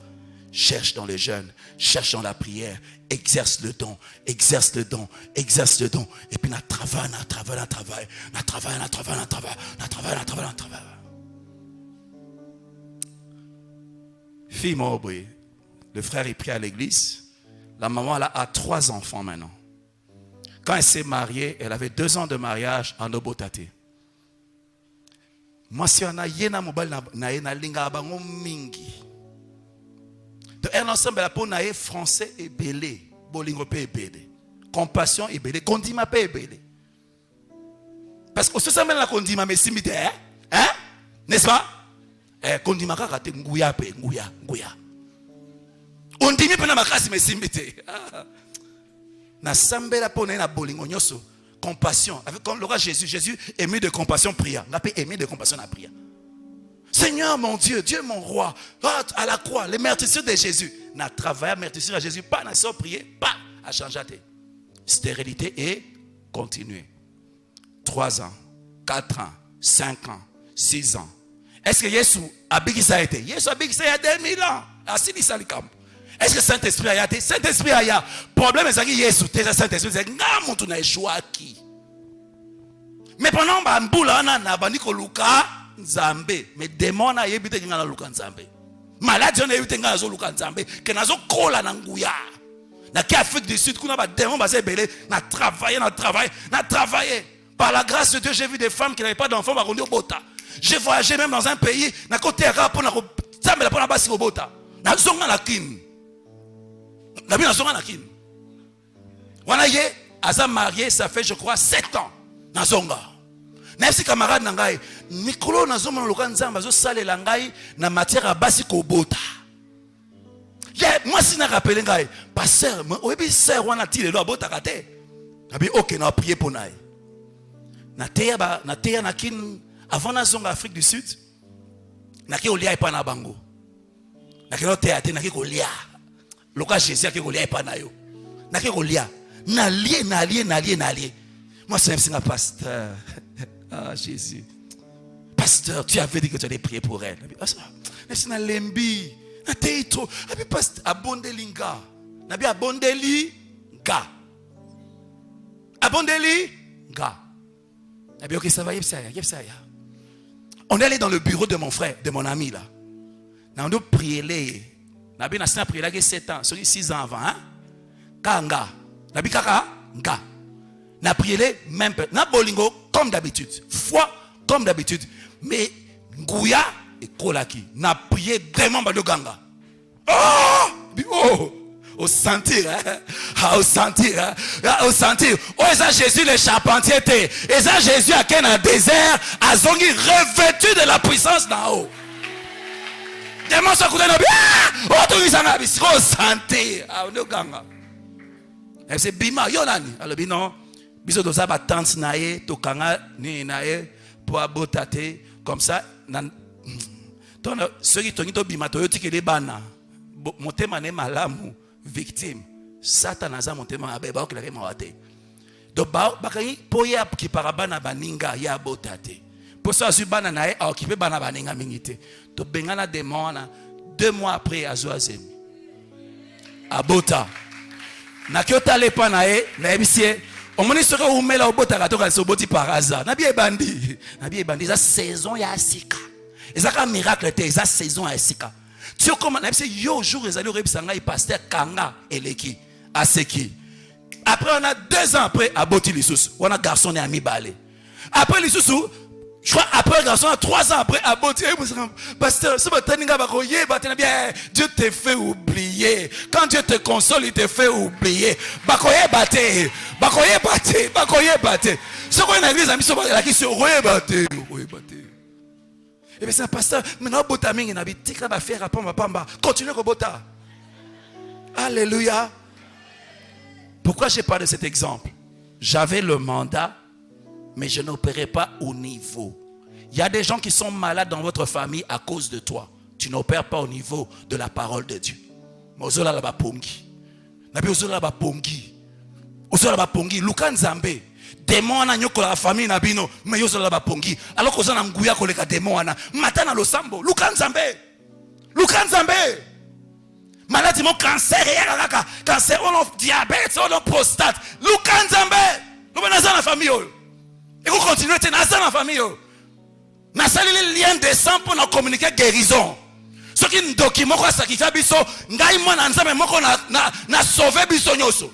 S2: Cherche dans le jeûne, cherche dans la prière, exerce le don. Et puis na travail.
S3: Fille Maubré, le frère est pris à l'église. La maman elle a 3 enfants maintenant. Quand elle s'est mariée, elle avait 2 ans de mariage en Obotate. Moi, si on a yena mobile na linga bango mingi. Donc, un ensemble la peau français et belé, bolingo pe belé, compassion et belé, condima pe belé. Parce que ce ça la condima mais simite hein, n'est-ce pas? Condima ka te nguya pe nguya. On dit pe na makasi mais simite. Na sambela po na bolingo nyoso. Compassion. Avec le roi Jésus aimé de compassion, pria. On appelle aimé de compassion, la prière. Seigneur mon Dieu, Dieu mon roi, à la croix, les meurtrissures de Jésus. N'a travaillé à meurtrissure à Jésus, pas n'a pas prié, pas à changer. Stérilité et continuer. 3 ans, 4 ans, 5 ans, 6 ans. Est-ce que Jésus a bien ça a été? Jésus a bien ça il y a 2000 ans. Assis dit ça le camp. Est-ce que Saint-Esprit a été? Saint-Esprit a été. Problème est que Jésus, Saint-Esprit, c'est que tu n'as échoué qui. Mais pendant que Mboula na bandi ko luka nzambe, mais démon na yebite ngana luka nzambe. Malade na yebite ngana zo luka nzambe, ke nazo kola na nguya. Na ki Afrique du Sud kuna ba démon ba se belé, na travailler. Par la grâce de Dieu, j'ai vu des femmes qui n'avaient pas d'enfants ba kondi obota. J'ai voyagé même dans un pays na côté arabe pour na ko tsambela pour na basi obota. Na zonga na kin. Na bien zonga na kin. Wana ye aza marié, ça fait je crois 7 ans. Na zonga. Na si camarade na ngai, mikolo na zoma loka nzamba zo salela ngai na matière à basi ko bota. Moi si na rappelé ngai, pasteur, oyebi sœur wana ti le bota kate. Na bi OK na prier pour naï. Na teya na kin avant na zonga Afrique du Sud. Na ki olia pa na bango. Na ki no teya te na ki olia. Loka Jésus ki olia pa na yo. Na ki olia. Na lié. Moi, c'est un pasteur. Ah, Jésus. Pasteur, tu avais dit que tu allais prier pour elle. C'est un lembi. Pasteur, abondelinga. Nabi abondelinga. Nabi, ok, ça va, on est allé dans le bureau de mon frère, de mon ami là. On a prié. Nabi n'a prié là 7 ans, 6 ans avant. Kanga. Nabi kaka nga. Na prié même peu. Na bolingo comme d'habitude. Foi comme d'habitude. Mais nguya et kolaki. Na prié vraiment bado ganga. Oh! Au sentir, hein? Au sentir, hein? Au sentir. Oh, ça Jésus le charpentier était. Et ça Jésus a qu'un désert. A zongi revêtu de la puissance d'en haut. Démon sa koudé nabi. Oh, tout ça nabi. Au sentir. Ah, on ganga. Et c'est bima yonani. Alors non. Biso doza ba tante nae to kanga ni nae pour abotate comme ça nan ton ceux qui tongi to bima to yoti kele bana motema ne malamu victime Satan aza motema abe ba okela ke mawate donc ba bakangi poya ki parabana baninga ya abotate pour ça su bana nae a occupé bana baninga mingite to bengana demona 2 mois après azoazem abota na kyota lepa nae na ebisie on m'a dit que vous mettez au bota kato quand c'est au boti par hasard. Nabi e bandi. Ça saison ya sika. Et ça un miracle te. Ça saison ya sika. Tu comment nabi c'est yo jour les allés au rebisanga il pasteur Kanga eleki aseki. Après on a 2 ans après à boti lissus. On a garçon et ami balé. Après lissus je crois après garçon 3 ans après à boti pasteur ce matin ninga ba koye ba bien Dieu te fait oublier. Quand Dieu te console il te fait oublier. Ba koye baté. Ce qu'on a église, amis, la question, et bien c'est un pasteur, maintenant, botaming, il a dit, tika va faire à pamba, continuez au bota. Alléluia. Pourquoi je parle de cet exemple? J'avais le mandat, mais je n'opérais pas au niveau. Il y a des gens qui sont malades dans votre famille à cause de toi. Tu n'opères pas au niveau de la parole de Dieu. Mozola la ba pongi. Nabi ozola ba pongi. Ozola ba pongi. Luka nzambe. Démon na nyoko la famille na bino. Mais ozola ba pongi. Alors que ozana nguya koleka démon na. Matana lo sambo. Luka nzambe. Luka nzambe. Maladie mon cancer. Cancer. On a diabète. On a prostate. Luka nzambe. Nous venons dans la famille. Et vous continuez. Vous venez dans la famille. Nous allons les liens de sang pour nous communiquer guérison. Ce qui est document quoi sacrifier biso, ngai mwana nzambe moko na sauver biso nyoso.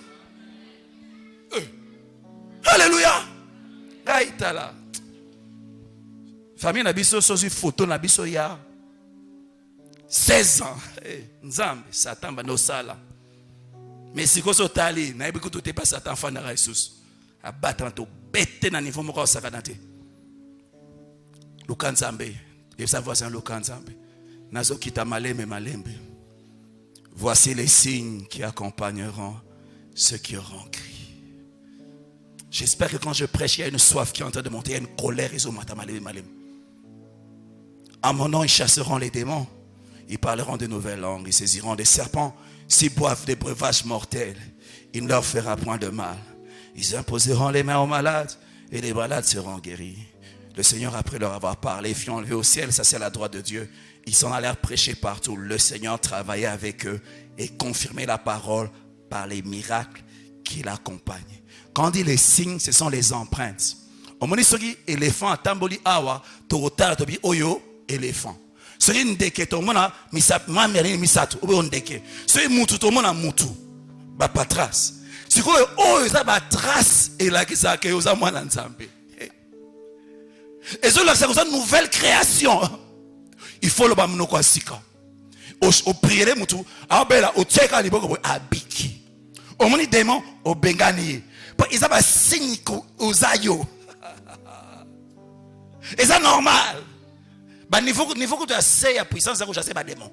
S3: Alléluia. Ngai tala. Famille na biso sozi photo na biso ya 16 ans. Nzambe Satan ba no sala. Mais si ko so tali na yebi ko to te pas Satan fa na Jesus. Abattre to bête na niveau moko sakana te. Lukanzambe. Et ça voisin Lukanzambe. Nazo kita malembe malembe. Voici les signes qui accompagneront ceux qui auront crié. J'espère que quand je prêche, il y a une soif qui est en train de monter, il y a une colère. En mon nom, ils chasseront les démons. Ils parleront de nouvelles langues. Ils saisiront des serpents. S'ils boivent des breuvages mortels, il ne leur fera point de mal. Ils imposeront les mains aux malades et les malades seront guéris. Le Seigneur, après leur avoir parlé, fut enlevé au ciel, ça c'est à la droite de Dieu. Ils s'en allèrent prêcher partout. Le Seigneur travaillait avec eux et confirmait la parole par les miracles qui l'accompagnaient. Quand on dit les signes, ce sont les empreintes. Au moment où éléphant a tamboli awa, torotara tobi oyo éléphant. Soki ndeke to mona ma meri misatu obe ndeke. Soki mutu to mona mutu ba patras. Siko oyo za ba trace et la kisa ke oza mwana nzambe. Et ça c'est une nouvelle création. Il faut le bamno kwa sika. O priere mutu abela o teka liboko abiki. Au moni démon o bengani. Ils ont un signe aux aïeux. Et c'est normal. Niveau que tu as assez la puissance, c'est que tu as des démons.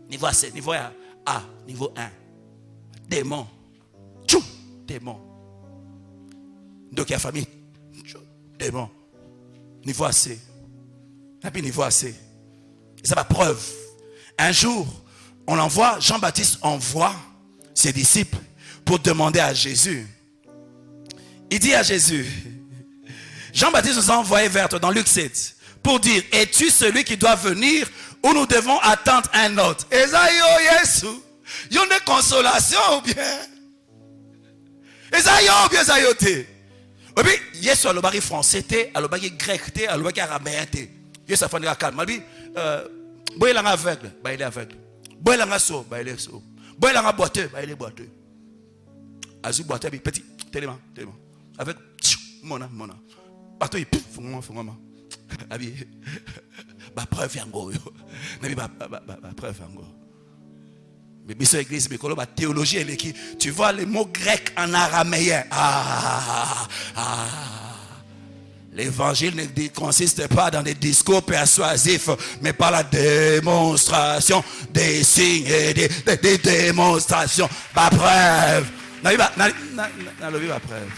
S3: Niveau A, niveau A, niveau 1. Démon. Tchou, démon. Donc il y a famille. Démon. Niveau AC. Et puis niveau AC. Et ça va preuve. Un jour, on envoie, Jean-Baptiste envoie ses disciples pour demander à Jésus. Il dit à Jésus, Jean-Baptiste nous a envoyé vers toi dans Luc 7 pour dire, es-tu celui qui doit venir ou nous devons attendre un autre? Et ça, Yesu, il y a une consolation ou bien? Et ça, il y a bien ça, yote. Et puis, Yesu a le bari français, a le bari grec, a le bari araméen. Yesu a fait un calme. Il dit, boy l'anga aveugle, il est aveugle. Boy l'anga sourd, il est sourd. Boy l'anga boiteux, il est boiteux. Azu boiteux, petit, tellement. Avec mona bateau il fungoma abi ba preuve yango yo nabi ba preuve yango mais biso église bikolo ba théologie eleki tu vois les mots grecs en araméen l'évangile ne consiste pas dans des discours persuasifs mais par la démonstration des signes et des démonstrations ba preuve nabi ba preuve.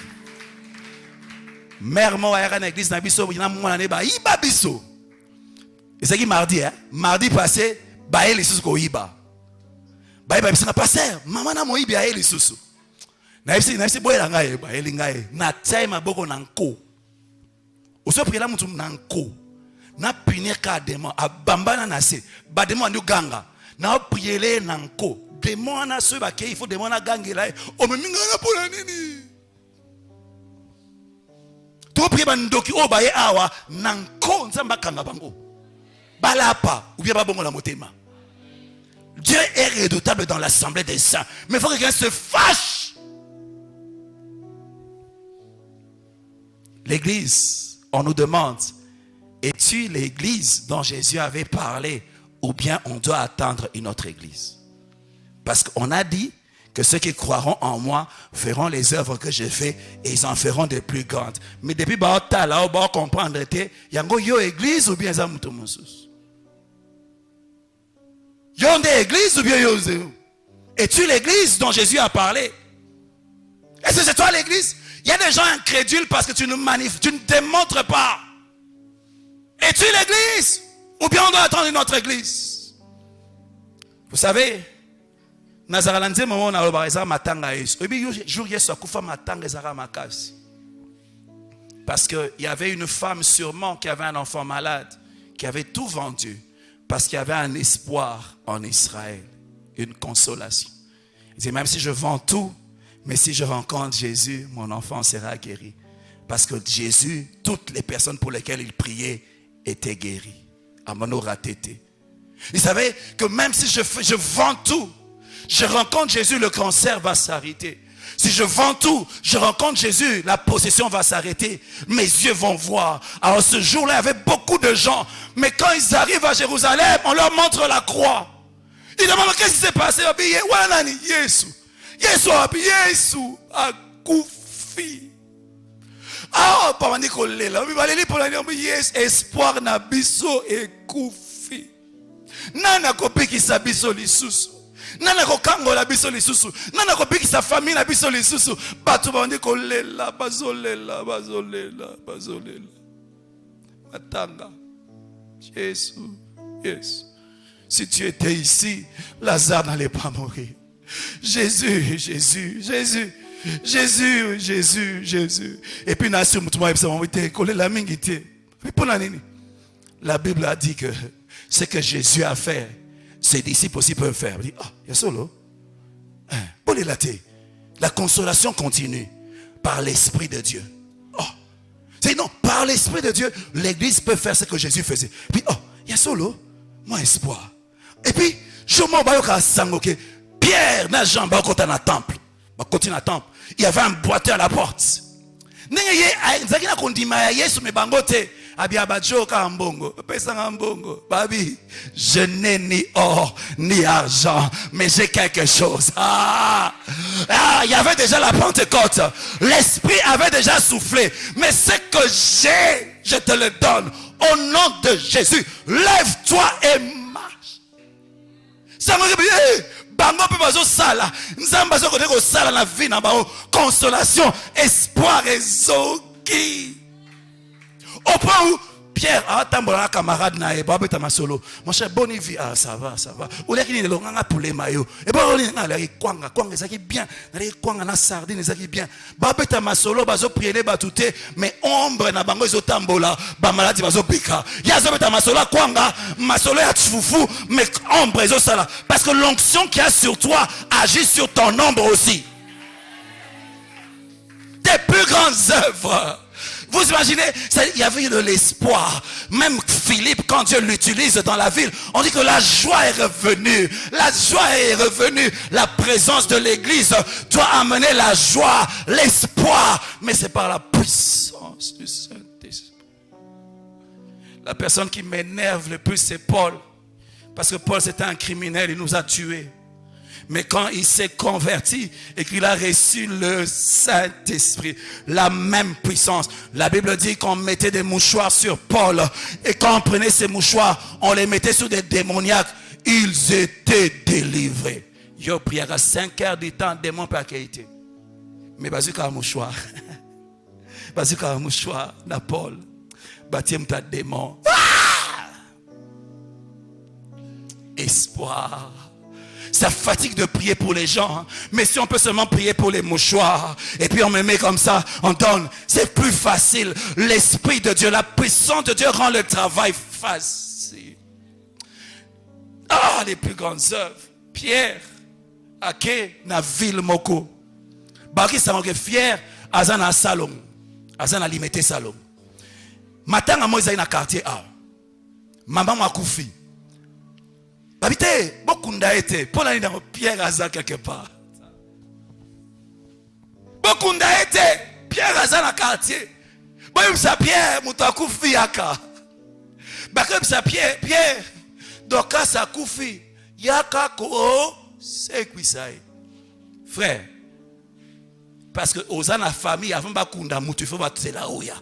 S3: Mère moi à l'église na biso na mwana ne ba iba biso. Et c'est qui mardi mardi passé ba ele susu ko iba. Ba iba biso na pasteur maman na mo iba ele susu. Na bisi boyela ngai ba ele ngai na time boko na nko. Oso prier la mutu na nko. Na punir ka démon abambana na se. Ba démon ndu ganga. Na prier na nko. Démon na so ba ke il faut démon na gangela. O me minga na pola nini. To prier bandoki o baye awa nanko nzamba kanga bango balapa ou bien babongo la motema. Dieu est redoutable dans l'assemblée des saints, mais il faut que quelqu'un se fâche. L'église, on nous demande, es-tu l'église dont Jésus avait parlé ou bien on doit attendre une autre église? Parce qu'on a dit que ceux qui croiront en moi feront les œuvres que je fais et ils en feront de plus grandes. Mais depuis là, on va comprendre que yango yo église ou bien ça muto musus. Yo des églises ou bien yo. Es-tu l'église dont Jésus a parlé? Est-ce que c'est toi l'église? Il y a des gens incrédules parce que tu ne démontres pas. Es-tu l'église? Ou bien on doit attendre une autre église? Vous savez, Nazaranze moment na lobareza matanga Yesu. Ebi jour Yesu akufa matanga ezara makasi. Parce que il y avait une femme sûrement qui avait un enfant malade, qui avait tout vendu parce qu'il y avait un espoir en Israël, une consolation. Il dit même si je vends tout, mais si je rencontre Jésus, mon enfant sera guéri. Parce que Jésus, toutes les personnes pour lesquelles il priait étaient guéries. Amono ratete. Vous savez que même si je vends tout, je rencontre Jésus, le cancer va s'arrêter. Si je vends tout, je rencontre Jésus, la possession va s'arrêter. Mes yeux vont voir. Alors ce jour-là, il y avait beaucoup de gens. Mais quand ils arrivent à Jérusalem, on leur montre la croix. Ils demandent qu'est-ce qui s'est passé. Jésus a koufi. Ah, pas dit qu'on l'est là. Espoir na biso et koufi. Nana kopi ki sa biso lisusu. Nana ko kangola biso lisusu. Nana ko biki sa famille na biso lisusu. Batu bandi ko lela bazolela. Matanga. Jésus. Yes. Si tu étais ici, Lazare n'allait pas mourir. Jésus. Et puis na sur mutuma ebisa mwite ko lela mingi te. Pour la nini? La Bible a dit que ce que Jésus a fait, ses disciples aussi peuvent faire. Il dit, ah, il y a solo. La consolation continue par l'Esprit de Dieu. Oh. C'est non, par l'Esprit de Dieu, l'Église peut faire ce que Jésus faisait. Puis, oh, il y a solo, moi espoir. Et puis, je m'en vais à Sangoke. Pierre n'a Jean ba côté na temple. Ba côté na temple. Il y avait un boiteux à la porte. N'engeye nzakina kondima ya Yesu me bangote. Babi, je n'ai ni or ni argent, mais j'ai quelque chose. Il y avait déjà la Pentecôte. L'Esprit avait déjà soufflé. Mais ce que j'ai, je te le donne. Au nom de Jésus, lève-toi et marche. Ça me dit, bango pe bazo sala. Nzamba zo kote ko sala na vie na bao. Consolation, espoir et zoki. Au point où Pierre a tambola un camarade na eba beta masolo. Mon cher boni vie ça va. Ou les qui ne l'ont pas poulet mayo. Et bon on a les kwanga ça qui bien. Les kwanga na sardine ça qui bien. Ba beta masolo bazo prier ba touté mais ombre na bango zo tambola ba maladie bazo bika. Ya zo beta masolo kwanga masolo ya tfufu mais ombre zo sala parce que l'onction qui a sur toi agit sur ton ombre aussi. Des plus grandes œuvres. Vous imaginez, il y avait de l'espoir. Même Philippe, quand Dieu l'utilise dans la ville, on dit que la joie est revenue. La joie est revenue. La présence de l'église doit amener la joie, l'espoir. Mais c'est par la puissance du Saint-Esprit. La personne qui m'énerve le plus, c'est Paul. Parce que Paul, c'était un criminel, il nous a tués. Mais quand il s'est converti et qu'il a reçu le Saint-Esprit, la même puissance. La Bible dit qu'on mettait des mouchoirs sur Paul. Et quand on prenait ces mouchoirs, on les mettait sur des démoniaques. Ils étaient délivrés. Yo prière à 5 heures du temps, démon pas été. Mais bazooka un mouchoir. Bazooka un mouchoir, na Paul. Baptême ta démon. Espoir. Ça fatigue de prier pour les gens. Hein. Mais si on peut seulement prier pour les mouchoirs. Et puis on me met comme ça. On donne. C'est plus facile. L'Esprit de Dieu, la puissance de Dieu rend le travail facile. Ah, les plus grandes œuvres. Pierre. Ake na ville moko. Baki samanke fier. Azan na salon. Azan na limité salon. Matin à moi ils na quartier A. Maman m'a koufi. Habité, beaucoup d'aété. Pour l'année dans Pierre Azan quelque part. Beaucoup d'aété. Pierre Azan dans le quartier. Bon, ça Pierre, Moutakou Fiaka. Bakem ça Pierre, donc ça Koufi. Yaka ko, c'est qui ça? Frère. Parce que aux la famille, avant Bakunda Moutou, il faut battre la ouya.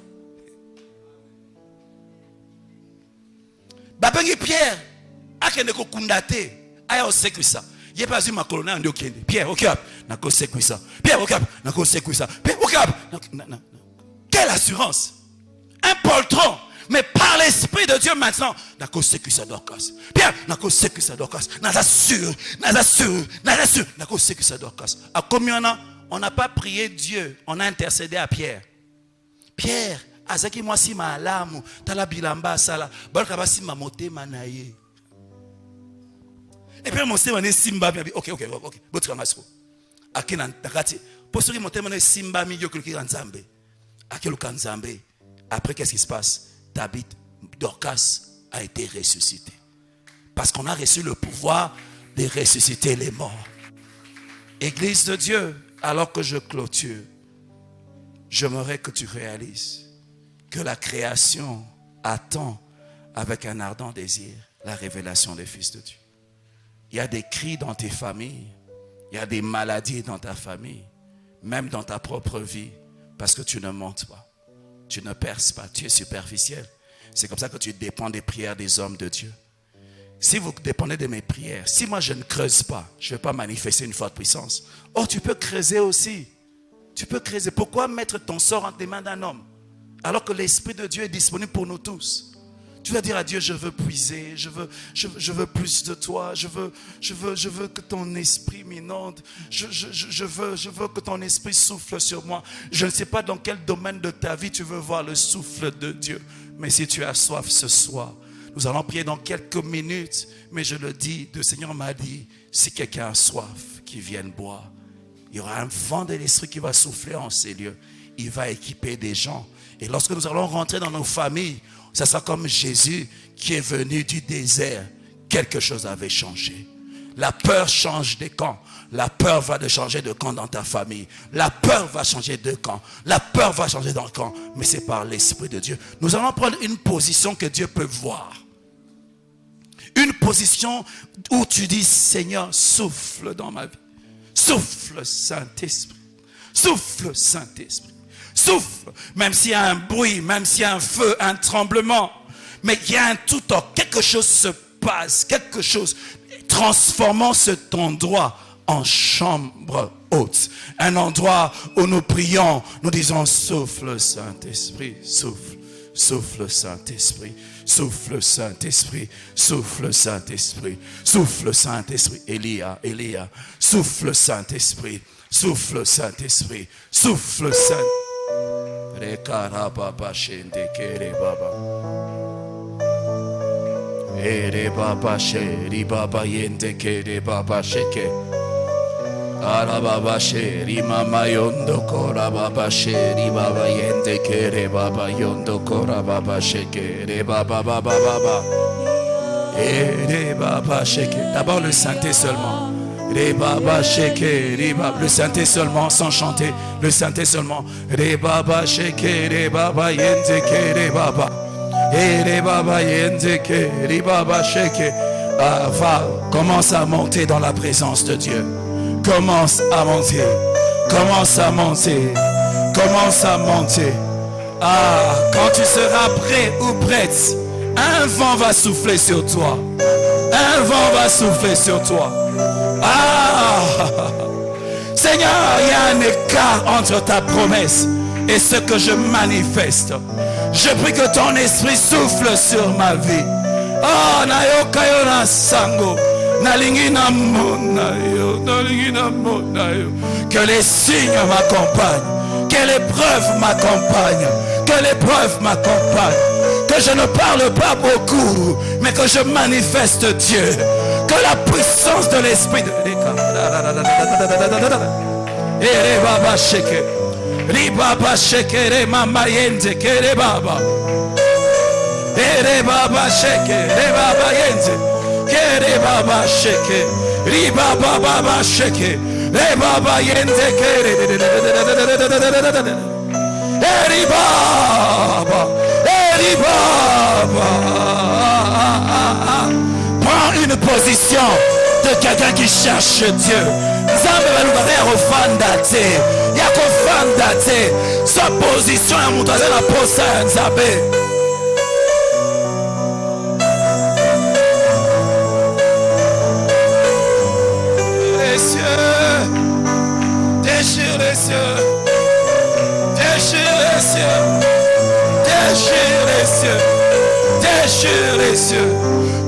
S3: Bapengi Pierre. Akende ko kundate aya osekwisa ye pas ma colonel ndo kende Pierre okap na ko sekwisa Pierre okap na ko sekwisa Pierre okap quelle assurance un poltron mais par l'Esprit de Dieu maintenant na ko sekwisa Dorcas Pierre na ko sekwisa Dorcas na assure na ko sekwisa Dorcas à combien on n'a pas prié Dieu on a intercédé à Pierre azaki moi si ma alamu tala bilamba sala balka basi ma motema na ye. Et puis, mon Simba, ok. Votre masco. Akina takati. Pour ceux qui m'ont témoigné, Simba, milieu que le Nzambe. Akelo Kanzambe. Après, qu'est-ce qui se passe? David, Dorcas a été ressuscité. Parce qu'on a reçu le pouvoir de ressusciter les morts. Église de Dieu, alors que je clôture, j'aimerais que tu réalises que la création attend avec un ardent désir la révélation des fils de Dieu. Il y a des cris dans tes familles, il y a des maladies dans ta famille, même dans ta propre vie, parce que tu ne montes pas, tu ne perces pas, tu es superficiel. C'est comme ça que tu dépends des prières des hommes de Dieu. Si vous dépendez de mes prières, si moi je ne creuse pas, je ne vais pas manifester une forte puissance. Oh, tu peux creuser aussi. Tu peux creuser. Pourquoi mettre ton sort entre les mains d'un homme alors que l'Esprit de Dieu est disponible pour nous tous? Tu vas dire à Dieu, je veux puiser, je veux plus de toi, je veux que ton esprit m'inonde, je veux que ton esprit souffle sur moi. Je ne sais pas dans quel domaine de ta vie tu veux voir le souffle de Dieu, mais si tu as soif ce soir, nous allons prier dans quelques minutes, mais je le dis, le Seigneur m'a dit, si quelqu'un a soif, qu'il vienne boire. Il y aura un vent de l'esprit qui va souffler en ces lieux. Il va équiper des gens. Et lorsque nous allons rentrer dans nos familles, ça sera comme Jésus qui est venu du désert. Quelque chose avait changé. La peur change de camp. La peur va changer de camp dans ta famille. La peur va changer de camp. La peur va changer dans le camp. Mais c'est par l'Esprit de Dieu. Nous allons prendre une position que Dieu peut voir. Une position où tu dis, Seigneur, souffle dans ma vie. Souffle, Saint-Esprit. Souffle, Saint-Esprit. Souffle, même s'il y a un bruit, même s'il y a un feu, un tremblement, mais il y a un tout temps, quelque chose se passe, quelque chose, transformons cet endroit en chambre haute, un endroit où nous prions, nous disons souffle Saint-Esprit, souffle, souffle Saint-Esprit, souffle Saint-Esprit, souffle Saint-Esprit, souffle Saint-Esprit, Elia, souffle Saint-Esprit, souffle Saint-Esprit, souffle Saint-Esprit. Rekara baba shende kere baba. Ere baba sheri baba yende kere baba sheke. Ara baba sheri mama yondo kora baba sheri baba yende kere baba yondo kora baba sheke. Ere baba baba baba. Ere baba sheke. D'abord le synthé seulement. Le synthé seulement, sans chanter. Le synthé seulement. Commence à monter dans la présence de Dieu. Commence à monter. Commence à monter. Commence à monter. Ah, quand tu seras prêt ou prête, un vent va souffler sur toi. Un vent va souffler sur toi. Ah, Seigneur, il y a un écart entre ta promesse et ce que je manifeste. Je prie que ton esprit souffle sur ma vie. Ah, Nayokayona Sango, Nalingina Monayo, Nalingina Monayo. Que les signes m'accompagnent, que l'épreuve m'accompagne, que l'épreuve m'accompagne. Que je ne parle pas beaucoup, mais que je manifeste Dieu. Que la puissance de l'esprit de Baba Sheke, Ribaba Sheke, Remama Yente, Kere Baba, Baba Sheke, Rebaba Yente, Kere Baba Sheke, Ribaba Baba Sheke, Rebaba Yente, Kere Ribaba. Prends une position de quelqu'un qui cherche Dieu. Sa position est montée à la posa Nzabé. Les cieux, déchire les cieux, déchire les cieux. Déchire les cieux, déchire les cieux.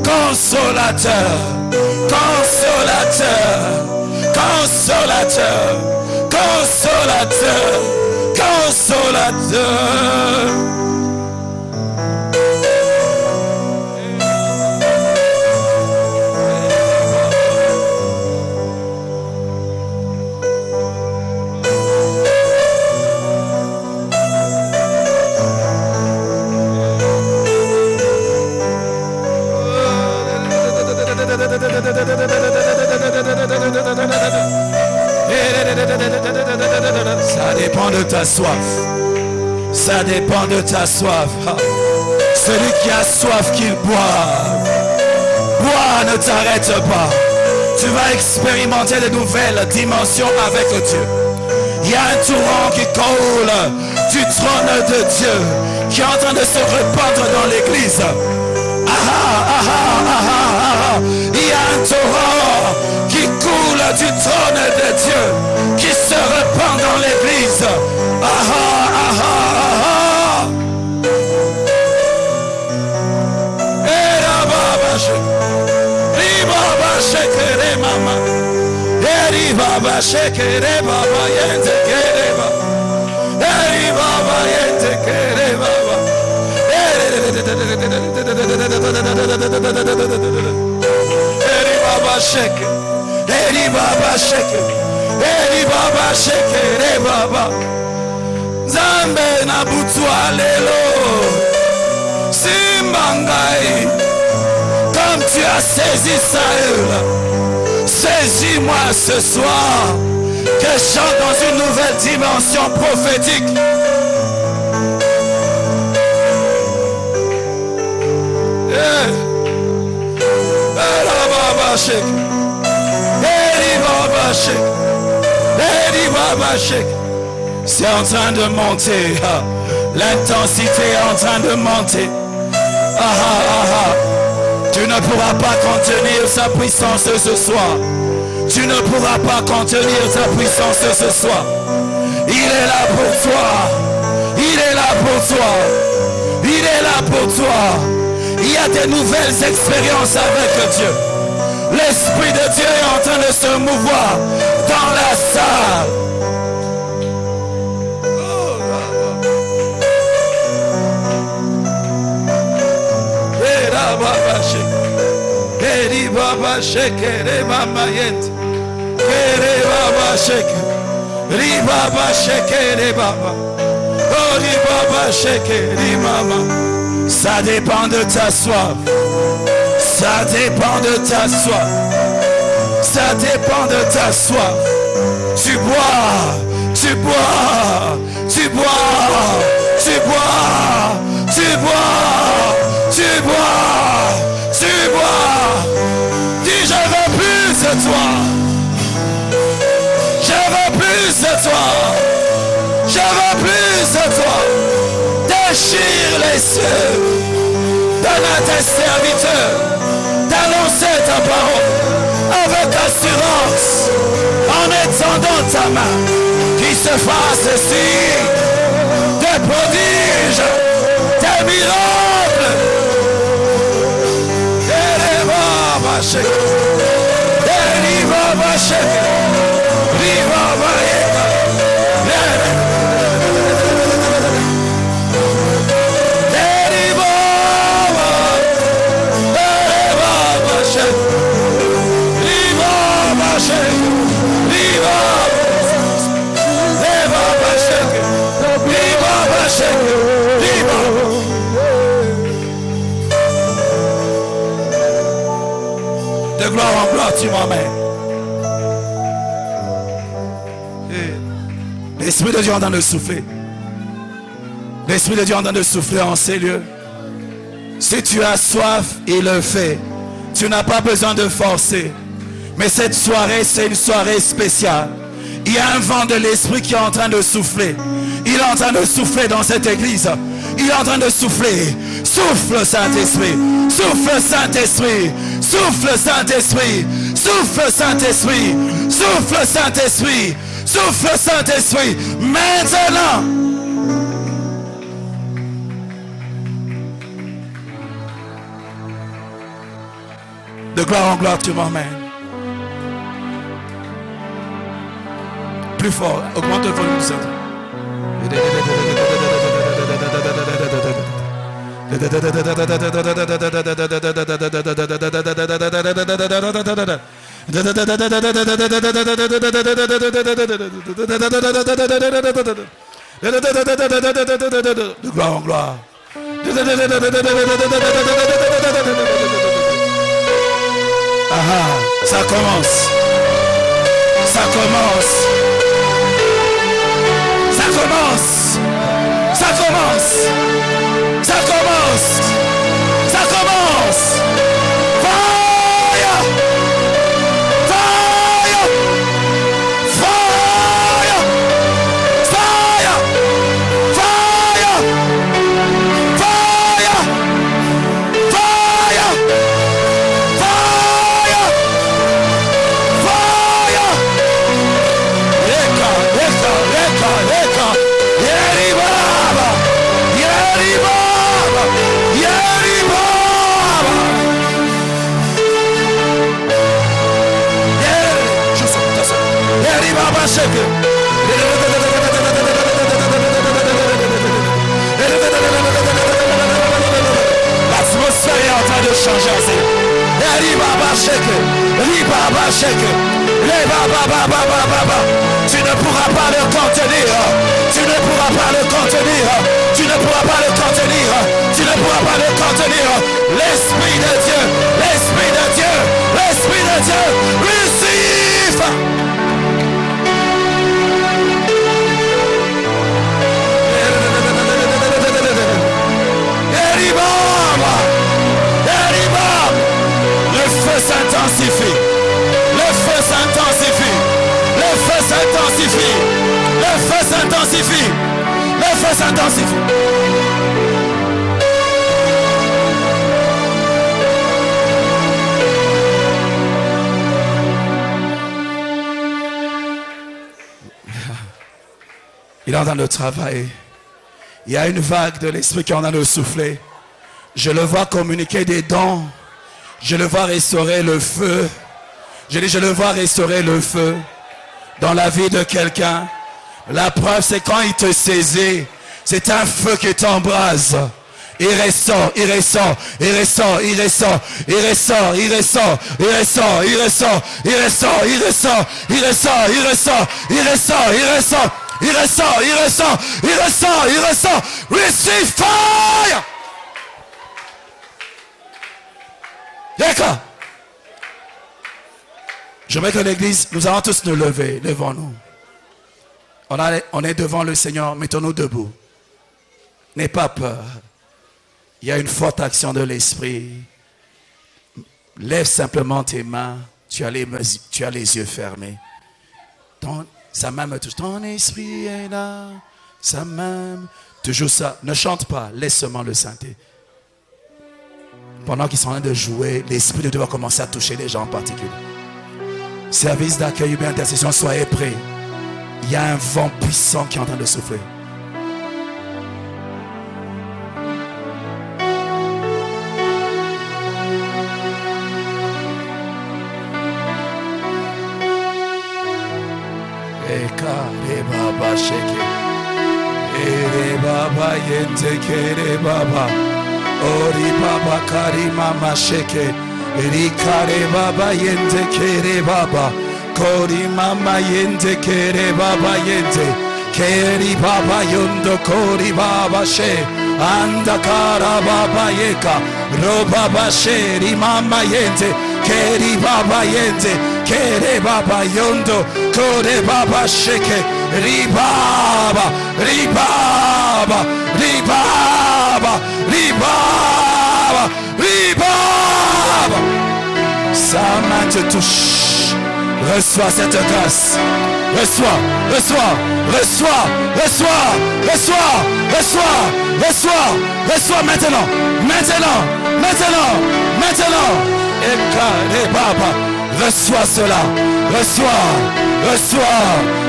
S3: Consolateur, consolateur, consolateur, consolateur, consolateur. Ça dépend de ta soif. Ça dépend de ta soif. Celui qui a soif qu'il boive. Bois, ne t'arrête pas. Tu vas expérimenter de nouvelles dimensions avec Dieu. Il y a un torrent qui coule du trône de Dieu qui est en train de se répandre dans l'église. Il y a un torrent qui coule du trône de Dieu qui se répand dans l'église. Baba shekere baba yente kere baba eri baba yente kere baba eri baba sheke eri baba sheke eri baba shekere baba Zambe na butwa lelo Simbangai comme tu as saisi Saül. Saisis-moi ce soir, que je chante dans une nouvelle dimension prophétique. C'est en train de monter. L'intensité est en train de monter. Tu ne pourras pas contenir sa puissance ce soir. Tu ne pourras pas contenir sa puissance ce soir. Il est là pour toi. Il est là pour toi. Il est là pour toi. Il y a des nouvelles expériences avec Dieu. L'Esprit de Dieu est en train de se mouvoir dans la salle. Eri baba shekere mama yent kere baba sheke ri baba shekere baba ori baba shekere mama. Ça dépend de ta soif. Ça dépend de ta soif. Ça dépend de ta soif. Tu bois, tu bois, tu bois, tu bois, tu bois, tu bois, tu bois. Dis je veux plus de toi. Je veux plus de toi. Je veux plus de toi. Déchire les cieux. Donne à tes serviteurs d'annoncer ta parole avec assurance en étendant ta main, qui se fasse ici des prodiges, des miracles. De gloire en gloire, tu m'emmènes. L'Esprit de Dieu est en train de souffler. L'Esprit de Dieu est en train de souffler en ces lieux. Si tu as soif, il le fait. Tu n'as pas besoin de forcer. Mais cette soirée, c'est une soirée spéciale. Il y a un vent de l'Esprit qui est en train de souffler. Il est en train de souffler dans cette église. Il est en train de souffler. Souffle, Saint-Esprit. Souffle, Saint-Esprit. Souffle, Saint-Esprit. Souffle, Saint-Esprit. Souffle, Saint-Esprit. Souffle, Saint-Esprit. Maintenant. De gloire en gloire, tu m'emmènes. Plus fort. Augmente le volume du centre. De gloire en gloire. Ça commence. Ça commence. Ça commence. Ça commence. Ça commence. Ça commence. Fire. Fire. Fire. Fire. Fire. Fire. Fire. Fire. Fire. Leka, leka, leka, leka. Yeri baba. Yeri baba. Yeri baba. Yeri. Juste ça. Yeri baba shake. L'atmosphère est en train de changer. Ribaba shake, ribaba shake, ribaba. Tu ne pourras pas le contenir. Tu ne pourras pas le contenir. Tu ne pourras pas le contenir. Tu ne pourras pas le contenir. L'Esprit de Dieu, l'Esprit de Dieu, l'Esprit de Dieu, receive. Le feu s'intensifie. Le feu s'intensifie. Le feu s'intensifie. Le feu s'intensifie. Le feu s'intensifie. Il est en train de travailler. Il y a une vague de l'esprit qui est en train de souffler. Je le vois communiquer des dons. Je le vois restaurer le feu. Je dis, je le vois restaurer le feu dans la vie de quelqu'un. La preuve, c'est quand il te saisit, c'est un feu qui t'embrase. Il ressort, il ressort, il ressort, il ressort, il ressort, il ressort, il ressort, il ressort, il ressort, il ressort, il ressort, il ressort, il ressort, il ressort, il ressort, il ressort, il ressort, il ressort. Receive fire. D'accord. Je mets que l'église, nous allons tous nous lever. Levons-nous. On est devant le Seigneur. Mettons-nous debout. N'aie pas peur. Il y a une forte action de l'esprit. Lève simplement tes mains. Tu as les yeux fermés. Sa main me touche. Ton esprit est là. Sa main. Toujours ça. Ne chante pas. Laisse seulement le synthé. Pendant qu'ils sont en train de jouer, l'Esprit de Dieu va commencer à toucher les gens en particulier. Service d'accueil ou bien intercession, soyez prêts. Il y a un vent puissant qui est en train de souffler. Ori baba kari mama sheke, eri kare baba yente kere baba, kori mama yente kere baba yente, keri baba yondo kori baba she, anda kara baba yeka, ro baba she, ri mama yente, keri baba yente, kere baba yondo, kore baba sheke, ri baba, ri baba, ri baba, ri baba, ri baba. Sa main te touche. Reçois cette grâce. Reçois, reçois, reçois, reçois, reçois, reçois, reçois, reçois maintenant, maintenant, maintenant, maintenant. Et baba, reçois cela, reçois, reçois.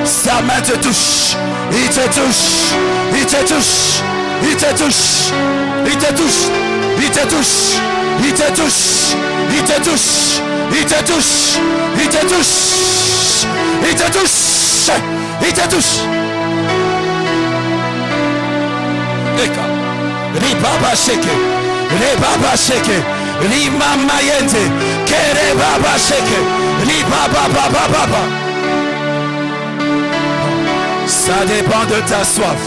S3: Sa main te touche, il te touche, il te touche, il te touche, il te touche, il te touche, il te touche, il te touche, il te touche, il te touche, il te touche, il te touche. Ri baba sheke, ri baba sheke, ri mama yente, kere baba sheke, ri baba baba baba. Ça dépend de ta soif.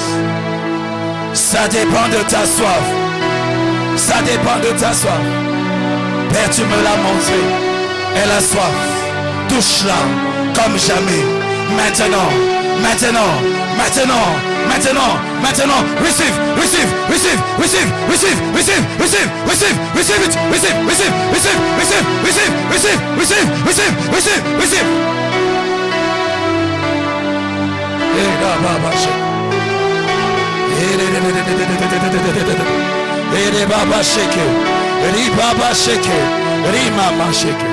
S3: Ça dépend de ta soif. Ça dépend de ta soif. Père, tu me l'as montré. Elle a soif. Touche-la comme jamais. maintenant, maintenant, maintenant, maintenant, maintenant. Receive, receive, receive, receive, receive, receive, receive, receive, receive it, receive, receive, receive, receive, receive, receive, receive, receive, receive, receive. Baba shake, ri baba shake, ri mama shake.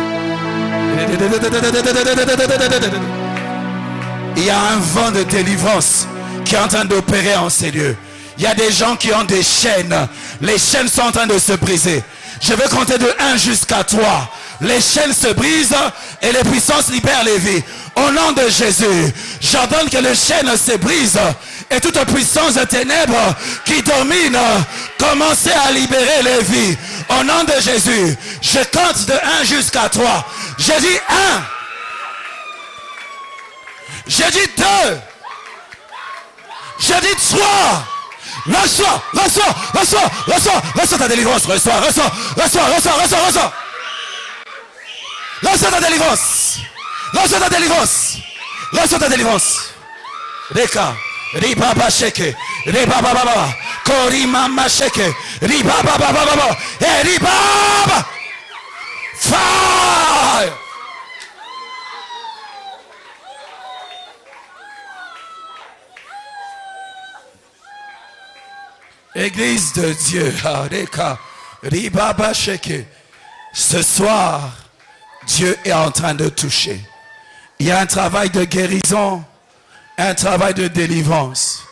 S3: Il y a un vent de délivrance qui est en train d'opérer en ces lieux. Il y a des gens qui ont des chaînes. Les chaînes sont en train de se briser. Je vais compter de 1 jusqu'à 3. Les chaînes se brisent et les puissances libèrent les vies. Au nom de Jésus, j'ordonne que les chaînes se brisent et toute puissance de ténèbres qui domine, commencez à libérer les vies. Au nom de Jésus, je compte de 1 jusqu'à 3. J'ai dit 1. J'ai dit 2. J'ai dit 3. Reçois, reçois, reçois, reçois, reçois ta délivrance. Reçois, reçois, reçois, reçois, reçois, reçois. Reçois ta délivrance. Reçois ta délivrance. Reçois ta délivrance. Reka, riba ba sheke, riba ba ba ba, kori mama sheke, riba ba ba ba ba, riba ba. Fire. Église de Dieu, Reka, riba ba sheke. Ce soir, Dieu est en train de toucher. Il y a un travail de guérison, un travail de délivrance.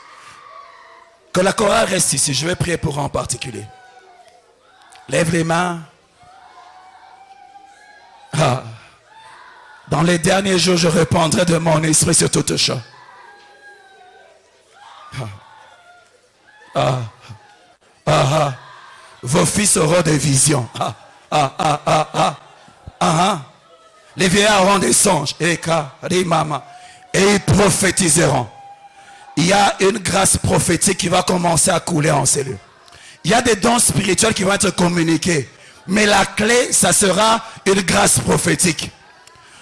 S3: Que la chorale reste ici. Je vais prier pour en particulier. Lève les mains. Dans les derniers jours, je répandrai de mon esprit sur toute chose. Vos fils auront des visions. Les vieillards auront des songes. Et ils prophétiseront. Il y a une grâce prophétique qui va commencer à couler en ces lieux. Il y a des dons spirituels qui vont être communiqués. Mais la clé, ça sera une grâce prophétique.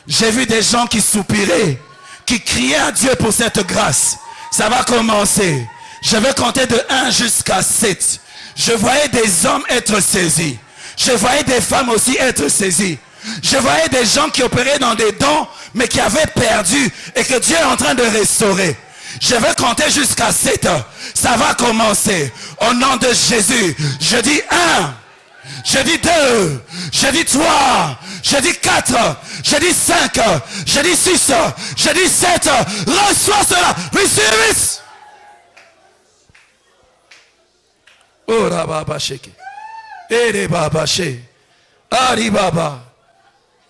S3: J'ai vu des gens qui soupiraient, qui criaient à Dieu pour cette grâce. Ça va commencer. Je vais compter de 1 jusqu'à 7. Je voyais des hommes être saisis. Je voyais des femmes aussi être saisies. Je voyais des gens qui opéraient dans des dons, mais qui avaient perdu et que Dieu est en train de restaurer. Je vais compter jusqu'à 7. Ça va commencer. Au nom de Jésus, je dis 1. Je dis 2. Je dis 3. Je dis 4. Je dis 5. Je dis 6. Je dis 7. Reçois cela. Receive it. Oh, Rababa Sheke. Ere Baba She. Ari Baba.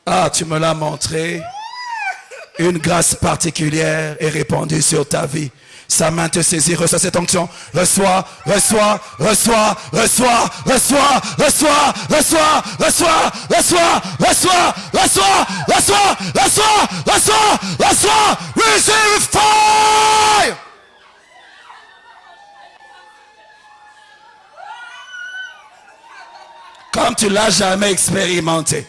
S3: Ah, tu me l'as montré. Une grâce particulière est répandue sur ta vie. Sa main te saisit, reçois cette onction. Reçois, reçois, reçois, reçois, reçois, reçois, reçois, reçois, reçois, reçois, reçois, reçois, reçois, reçois, reçois, receive fire. Comme tu ne l'as jamais expérimenté.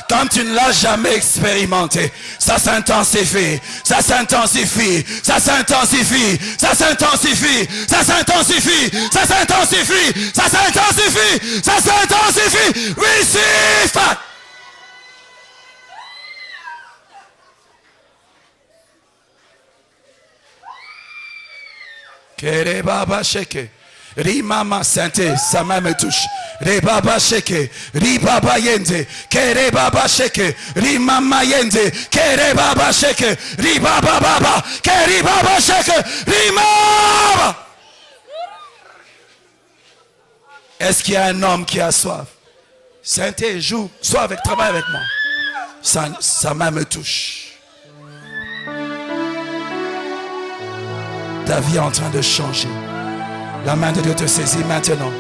S3: Comme tu ne l'as jamais expérimenté, ça s'intensifie, ça s'intensifie, ça s'intensifie, ça s'intensifie, ça s'intensifie, ça s'intensifie, ça s'intensifie, ça s'intensifie. Receive. Kere Baba Sheke. Rimama Sainte, sa main me touche. Rebaba Sheke, Ribaba Yende, Kere Baba Sheke, Rimama Yende, Kere Baba Sheke, Ribaba Baba, Kere Baba Sheke, Rimama. Est-ce qu'il y a un homme qui a soif? Sainte, joue, sois avec, travaille avec moi. Sa main me touche. Ta vie est en train de changer. La main de Dieu te saisit maintenant,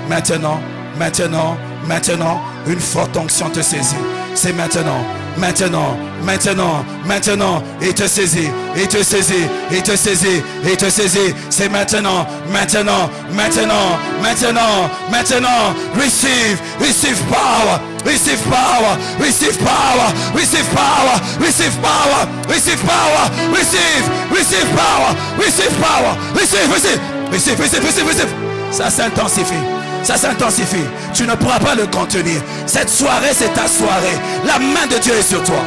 S3: maintenant, maintenant, maintenant. Une forte onction te saisit. C'est maintenant, maintenant, maintenant, maintenant, il te saisit, il te saisit, il te saisit, il te saisit. C'est maintenant, maintenant, maintenant, maintenant, maintenant. Receive, receive power, receive power, receive power, receive power, receive power, receive power, receive, receive power, receive power, receive, receive, receive, receive, receive, receive. Ça s'intensifie. Ça s'intensifie. Tu ne pourras pas le contenir. Cette soirée, c'est ta soirée. La main de Dieu est sur toi.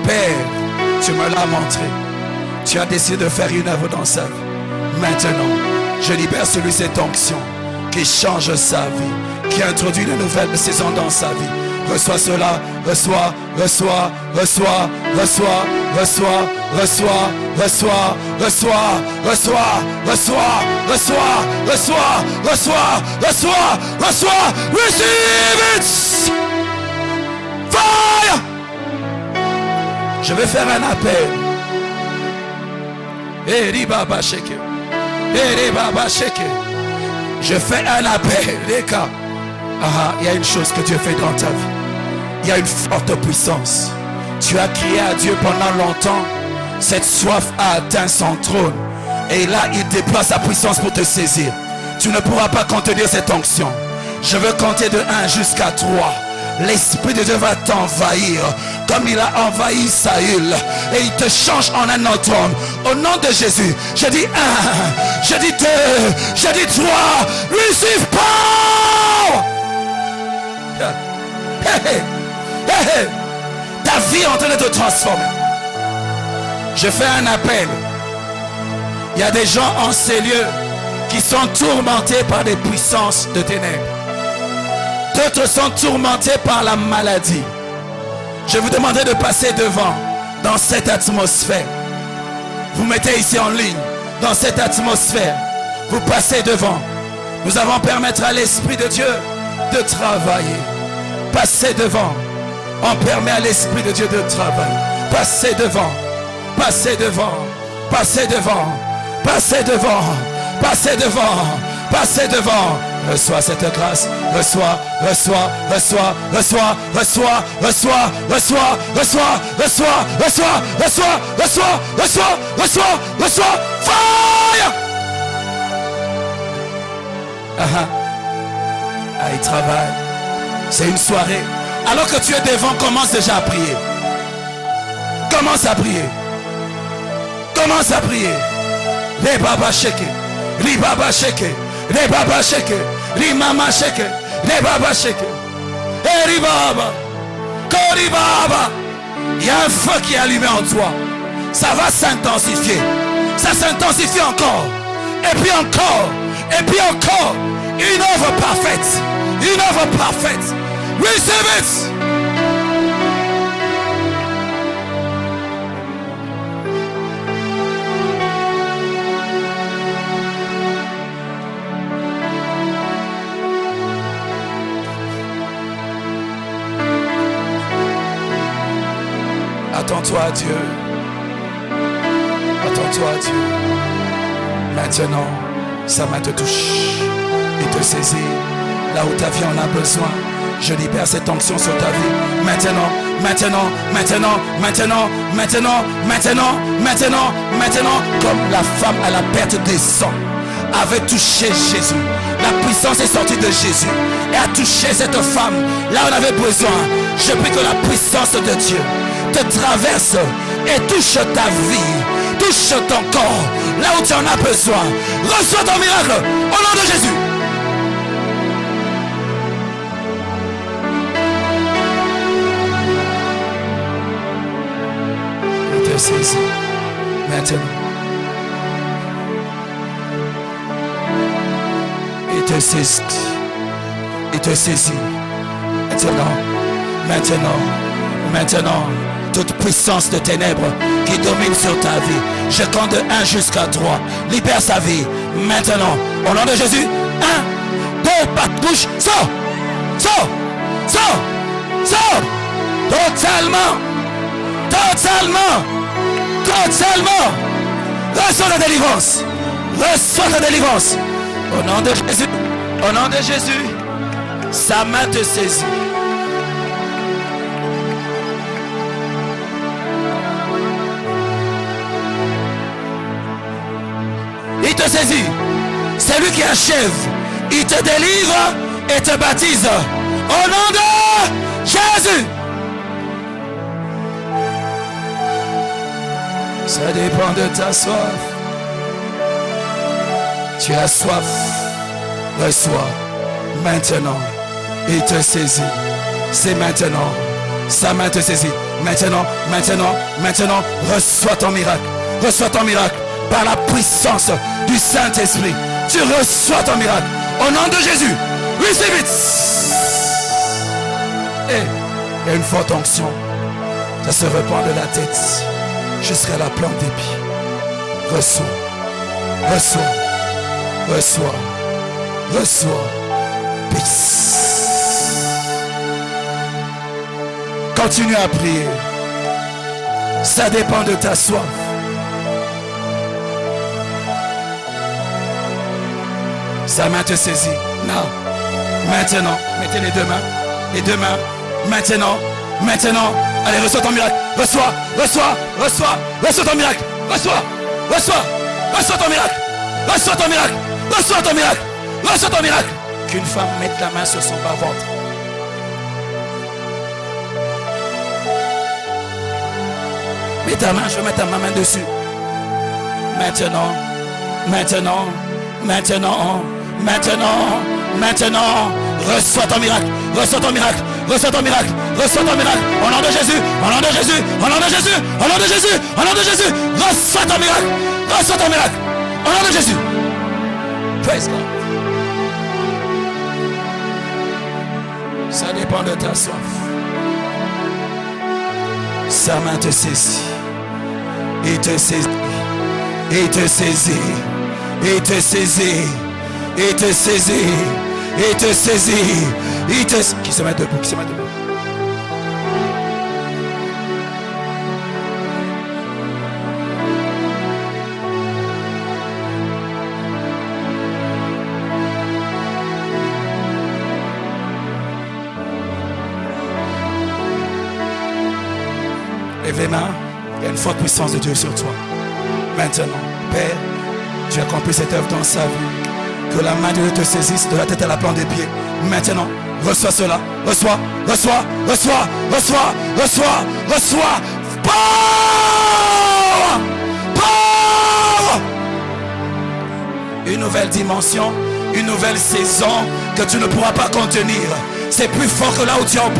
S3: Père, tu me l'as montré. Tu as décidé de faire une œuvre dans sa vie. Maintenant, je libère celui cette onction qui change sa vie, qui introduit une nouvelle saison dans sa vie. Reçois cela, reçois, reçois, reçois, reçois, reçois, reçois, reçois, reçois, reçois, reçois, reçois, reçois, reçois, reçois, reçois, receive it! Fire! Je vais faire un appel. Baba Sheke. Baba Sheke. Je fais un appel, les gars. Il y a une chose que Dieu fait dans ta vie. Il y a une forte puissance. Tu as crié à Dieu pendant longtemps. Cette soif a atteint son trône. Et là, il déploie sa puissance pour te saisir. Tu ne pourras pas contenir cette onction. Je veux compter de 1 jusqu'à 3. L'Esprit de Dieu va t'envahir comme il a envahi Saül. Et il te change en un autre homme. Au nom de Jésus, je dis 1, je dis 2, je dis 3. Receive power! Hey, hey, hey. Ta vie est en train de te transformer. Je fais un appel. Il y a des gens en ces lieux qui sont tourmentés par des puissances de ténèbres. D'autres sont tourmentés par la maladie. Je vous demanderai de passer devant dans cette atmosphère. Vous mettez ici en ligne dans cette atmosphère. Vous passez devant. Nous allons permettre à l'Esprit de Dieu de travailler. Passez devant. On permet à l'Esprit de Dieu de travailler. Passez devant. Passez devant. Passez devant. Passez devant. Passez devant. Passez devant. Reçois cette grâce. Reçois, reçois, reçois, reçois, reçois, reçois, reçois, reçois, reçois, reçois, reçois, reçois, reçois, reçois, reçois. Fire! Il travaille. C'est une soirée. Alors que tu es devant, commence déjà à prier. Commence à prier. Commence à prier. Les baba sheke. Les baba sheke. Les baba sheke. Les mama sheke. Les baba sheke. Et les baba. Kori baba. Il y a un feu qui est allumé en toi. Ça va s'intensifier. Ça s'intensifie encore. Et puis encore. Et puis encore. Une œuvre parfaite. Une œuvre parfaite. Receive it. Attends-toi à Dieu. Attends-toi à Dieu. Maintenant, sa main te touche. Il te saisit. Là où ta vie en a besoin. Je libère cette onction sur ta vie. Maintenant, maintenant, maintenant, maintenant, maintenant, maintenant, maintenant, maintenant. Comme la femme à la perte des sangs avait touché Jésus. La puissance est sortie de Jésus et a touché cette femme. Là où on avait besoin. Je prie que la puissance de Dieu te traverse et touche ta vie. Touche ton corps. Là où tu en as besoin. Reçois ton miracle. Au nom de Jésus. Saisis maintenant. Il te saisit. Il te saisit. Maintenant. Maintenant. Maintenant. Toute puissance de ténèbres qui domine sur ta vie. Je compte de 1 jusqu'à 3. Libère sa vie. Maintenant. Au nom de Jésus. 1, 2, pas de bouche. Sors. Sors. Sors. Sors. Totalement. Totalement. Totalement. Reçois la délivrance. Reçois la délivrance. Au nom de Jésus. Au nom de Jésus. Sa main te saisit. saisit. C'est lui qui achève. Il te délivre et te baptise. Au nom de Jésus. Ça dépend de ta soif. Tu as soif. Reçois maintenant. Il te saisit. C'est maintenant. Sa main te saisit. Maintenant, maintenant, maintenant. Reçois ton miracle. Reçois ton miracle. Par la puissance du Saint-Esprit. Tu reçois ton miracle. Au nom de Jésus. Receive it. Et il y a une forte onction. Ça se répand de la tête jusqu'à la plante des pieds. Reçois. Reçois. Reçois. Reçois. Peace. Continue à prier. Ça dépend de ta soif. Sa main te saisit. Non. Maintenant. Mettez les deux mains. Les deux mains. Maintenant. Maintenant. Allez, reçois ton miracle. Reçois. Reçois. Reçois. Reçois ton miracle. Reçois. Reçois. Reçois ton miracle. Reçois ton miracle. Reçois ton miracle. Reçois ton miracle. Qu'une femme mette la main sur son bas-ventre. Mets ta main, je vais mettre ta main dessus. Maintenant. Maintenant. Maintenant. Maintenant. Maintenant. Reçois ton miracle. Reçois ton miracle. Reçois ton miracle. Reçois ton miracle. Au nom de Jésus. Au nom de Jésus. Au nom de Jésus. Au nom de Jésus. Au nom de Jésus. Reçois ton miracle. Reçois ton miracle. Au nom de Jésus. Praise God. Ça dépend de ta soif. Sa main te saisit. Il te saisit. Il te saisit. Il te saisit. Il te saisit. Il te saisit. Il te saisit. Qui se met debout? Qui se met debout? Lève les mains. Il y a une forte puissance de Dieu sur toi. Maintenant, Père, tu as accompli cette œuvre dans sa vie. Que la main de Dieu te saisisse de la tête à la plante des pieds. Maintenant, reçois cela. Reçois, reçois, reçois, reçois, reçois, reçois. Power! Power! Une nouvelle dimension, une nouvelle saison que tu ne pourras pas contenir. C'est plus fort que là où tu as opéré.